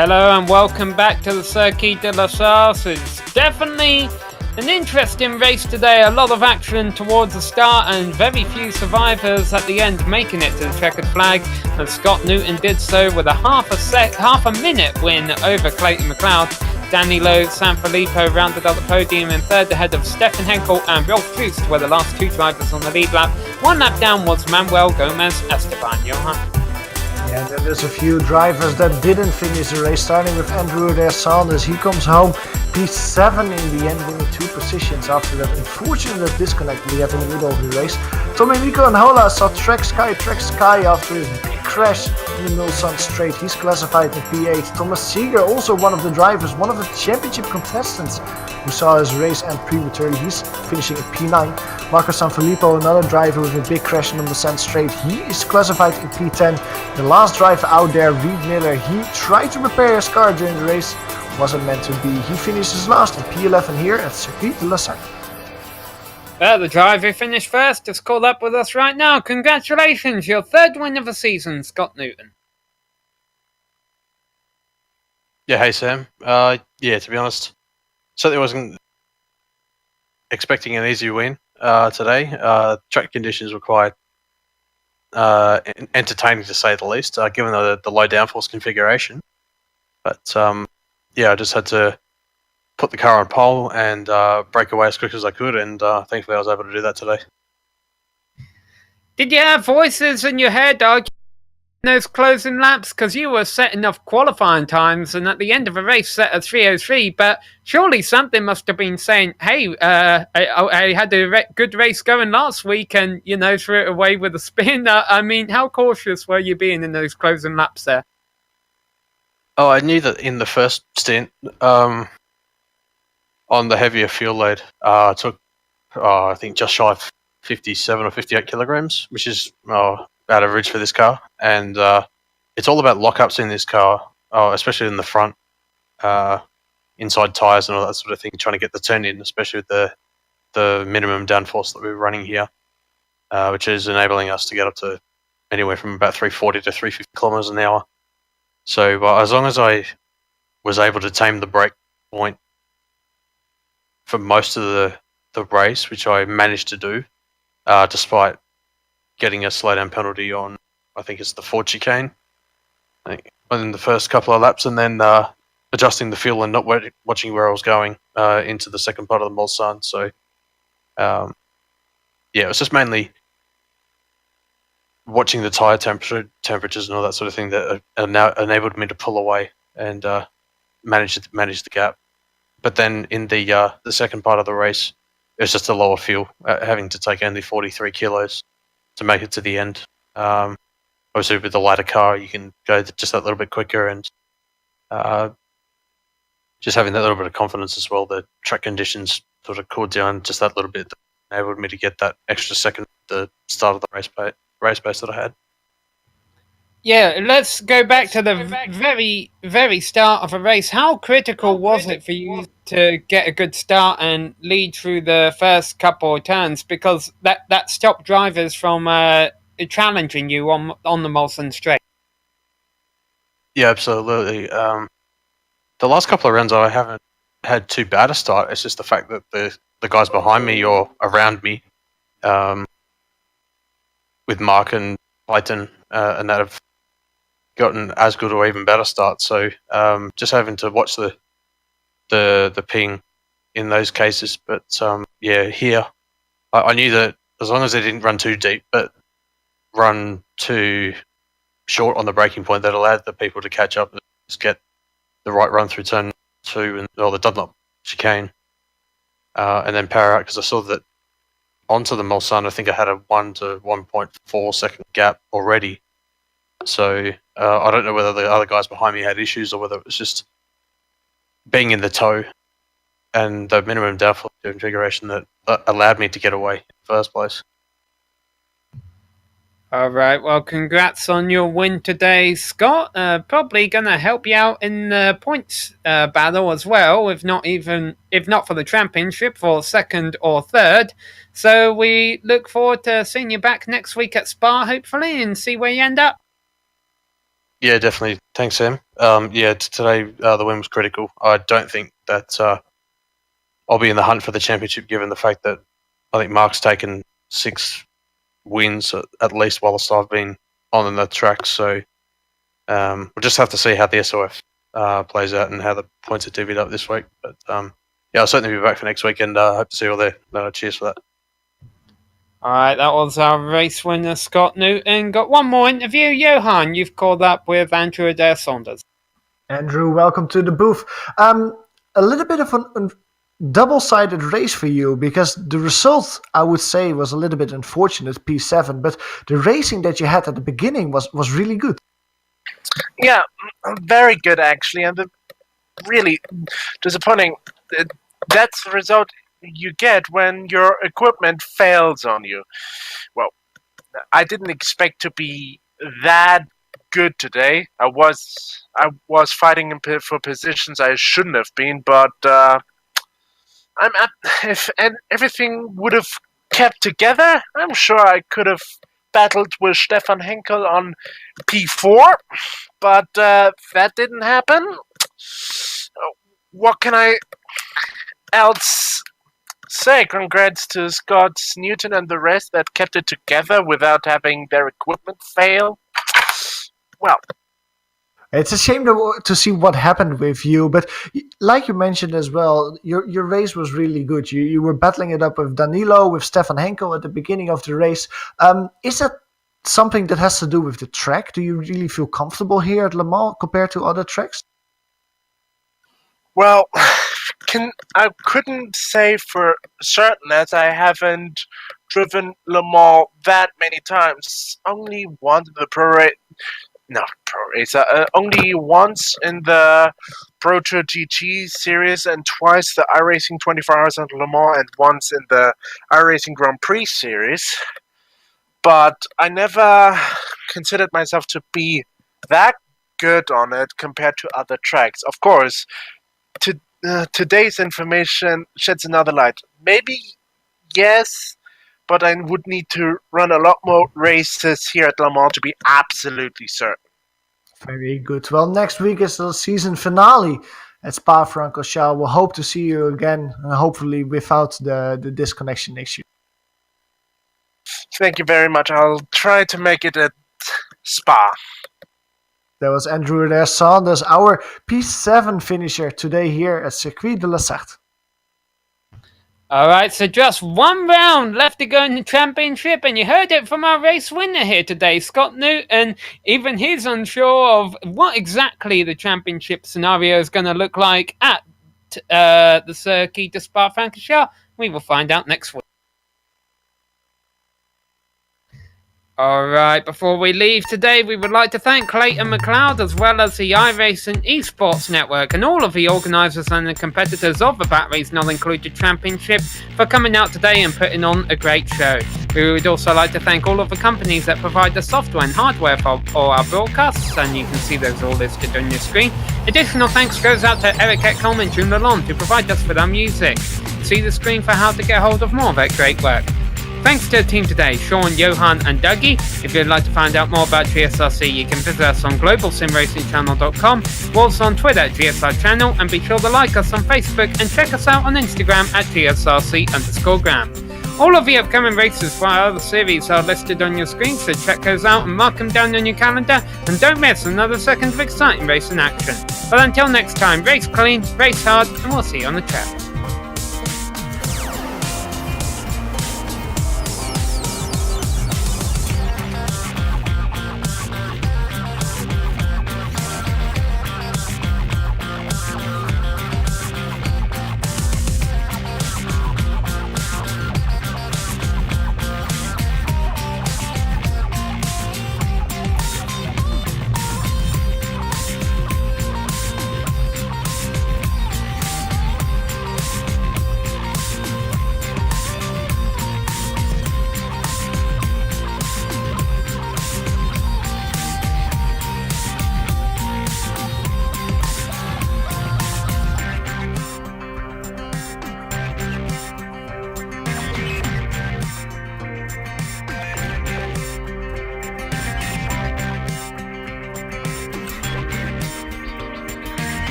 Hello and welcome back to the Circuit de la Sarthe. It's definitely an interesting race today. A lot of action towards the start and very few survivors at the end making it to the checkered flag. And Scott Newton did so with a half a minute win over Clayton McLeod. Danilo Sanfilippo rounded up the podium in 3rd ahead of Stefan Henkel and Rolf Droost were the last 2 drivers on the lead lap. 1 lap down was Manuel Gomez Esteban. Johan. Yeah, and then there's a few drivers that didn't finish the race, starting with Andrew Sanders. He comes home P7 in the end, winning 2 positions after that unfortunate disconnect we had in the middle of the race. Tommy Miko and Hola saw Track Sky after his big crash in the Mulsanne Straight. He's classified in P8. Thomas Seeger, also one of the drivers, one of the championship contestants who saw his race end prematurely. He's finishing in P9. Marco Sanfilippo, another driver with a big crash in the Mulsanne Straight. He is classified in P10. The last driver out there, Reed Miller, he tried to repair his car during the race. Wasn't meant to be. He finishes last in P11 here at Circuit de la Sarthe. The driver finished first is called up with us right now. Congratulations, your 3rd win of the season, Scott Newton. Yeah, hey Sam. To be honest, certainly wasn't expecting an easy win today. Track conditions were quite entertaining to say the least, given the low downforce configuration. But I just had to put the car on pole and break away as quick as I could, and thankfully I was able to do that today. Did you have voices in your head arguing those closing laps? Because you were setting off qualifying times and at the end of a race set at 3:03, but surely something must have been saying, hey, I had a good race going last week and, threw it away with a spin. I mean, how cautious were you being in those closing laps there? Oh, I knew that in the first stint, on the heavier fuel load, took, I think, just shy of 57 or 58 kilograms, which is out of reach for this car. And it's all about lockups in this car. especially in the front, inside tyres and all that sort of thing, trying to get the turn in, especially with the minimum downforce that we're running here, which is enabling us to get up to anywhere from about 340 to 350 kilometers an hour. So as long as I was able to tame the brake point for most of the race, which I managed to do, despite getting a slowdown penalty on, I think it's the Ford chicane, I think, in the first couple of laps, and then adjusting the fuel and not watching where I was going into the second part of the Mulsanne. So, it was just mainly watching the tyre temperatures and all that sort of thing that now enabled me to pull away and manage the gap. But then in the second part of the race, it was just a lower fuel, having to take only 43 kilos to make it to the end. Obviously, with the lighter car, you can go just that little bit quicker, and just having that little bit of confidence as well. The track conditions sort of cooled down just that little bit, that enabled me to get that extra second at the start of the race pace that I had. Yeah, let's go back to the very, very start of a race. How critical was it for you to get a good start and lead through the first couple of turns? Because that stopped drivers from challenging you on the Mulsanne straight. Yeah, absolutely. The last couple of rounds, I haven't had too bad a start. It's just the fact that the guys behind me or around me, with Mark and Clayton, and that have gotten as good or even better start. So just having to watch the ping in those cases. But here I knew that as long as they didn't run too deep, but run too short on the braking point, that allowed the people to catch up and just get the right run through turn 2 or the Dunlop chicane, and then power out, because I saw that onto the Mulsanne, I think I had a 1 to 1.4 second gap already. So I don't know whether the other guys behind me had issues or whether it was just being in the tow and the minimum downforce configuration that allowed me to get away in the first place. All right. Well, congrats on your win today, Scott. Probably going to help you out in the points battle as well, if not for the championship, for second or third. So we look forward to seeing you back next week at Spa, hopefully, and see where you end up. Yeah, definitely. Thanks, Sam. Today the win was critical. I don't think that I'll be in the hunt for the championship, given the fact that I think Mark's taken 6 wins at least whilst I've been on the track. So we'll just have to see how the SOF plays out and how the points are divvied up this week. But I'll certainly be back for next week, and hope to see you all there. Cheers for that. All right, that was our race winner, Scott Newton. Got one more interview. Johan, you've called up with Andrew Adair Saunders. Andrew, welcome to the booth. A little bit of a double-sided race for you, because the result, I would say, was a little bit unfortunate, P7, but the racing that you had at the beginning was really good. Yeah, very good, actually, and really disappointing. That's the result you get when your equipment fails on you. Well, I didn't expect to be that good today. I was fighting for positions I shouldn't have been, but if everything would have kept together, I'm sure I could have battled with Stefan Henkel on P4, but that didn't happen. What can I else say? Congrats to Scott Newton and the rest that kept it together without having their equipment fail. Well, it's a shame to see what happened with you, but like you mentioned as well, your race was really good. You were battling it up with Danilo, with Stefan Henkel at the beginning of the race. Is that something that has to do with the track? Do you really feel comfortable here at Le Mans compared to other tracks? Well, I couldn't say for certain, as I haven't driven Le Mans that many times. Only once in the only once in the Pro Tour GT series, and twice the iRacing 24 Hours at Le Mans, and once in the iRacing Grand Prix series. But I never considered myself to be that good on it compared to other tracks. Of course, today's information sheds another light. Maybe yes, but I would need to run a lot more races here at Le Mans to be absolutely certain. Very good. Well, next week is the season finale at Spa-Francorchamps. We'll hope to see you again, and hopefully without the disconnection next year. Thank you very much. I'll try to make it at Spa. That was Andrew Sanders, our P7 finisher today here at Circuit de la Sarthe. Alright, so just one round left to go in the championship, and you heard it from our race winner here today, Scott Newton. Even he's unsure of what exactly the championship scenario is going to look like at the Circuit de Spa-Francorchamps. We will find out next week. Alright, before we leave today, we would like to thank Clayton McLeod as well as the iRacing Esports Network and all of the organisers and the competitors of the Batteries Not Included Championship for coming out today and putting on a great show. We would also like to thank all of the companies that provide the software and hardware for all our broadcasts, and you can see those all listed on your screen. Additional thanks goes out to Eric Ekholm and June Lalonde to provide us with our music. See the screen for how to get hold of more of that great work. Thanks to the team today, Sean, Johan and Dougie. If you'd like to find out more about GSRC, you can visit us on globalsimracingchannel.com, or also on Twitter at GSR Channel, and be sure to like us on Facebook and check us out on Instagram at GSRC_gram. All of the upcoming races for our other series are listed on your screen, so check those out and mark them down on your calendar, and don't miss another second of exciting racing action. But until next time, race clean, race hard, and we'll see you on the track.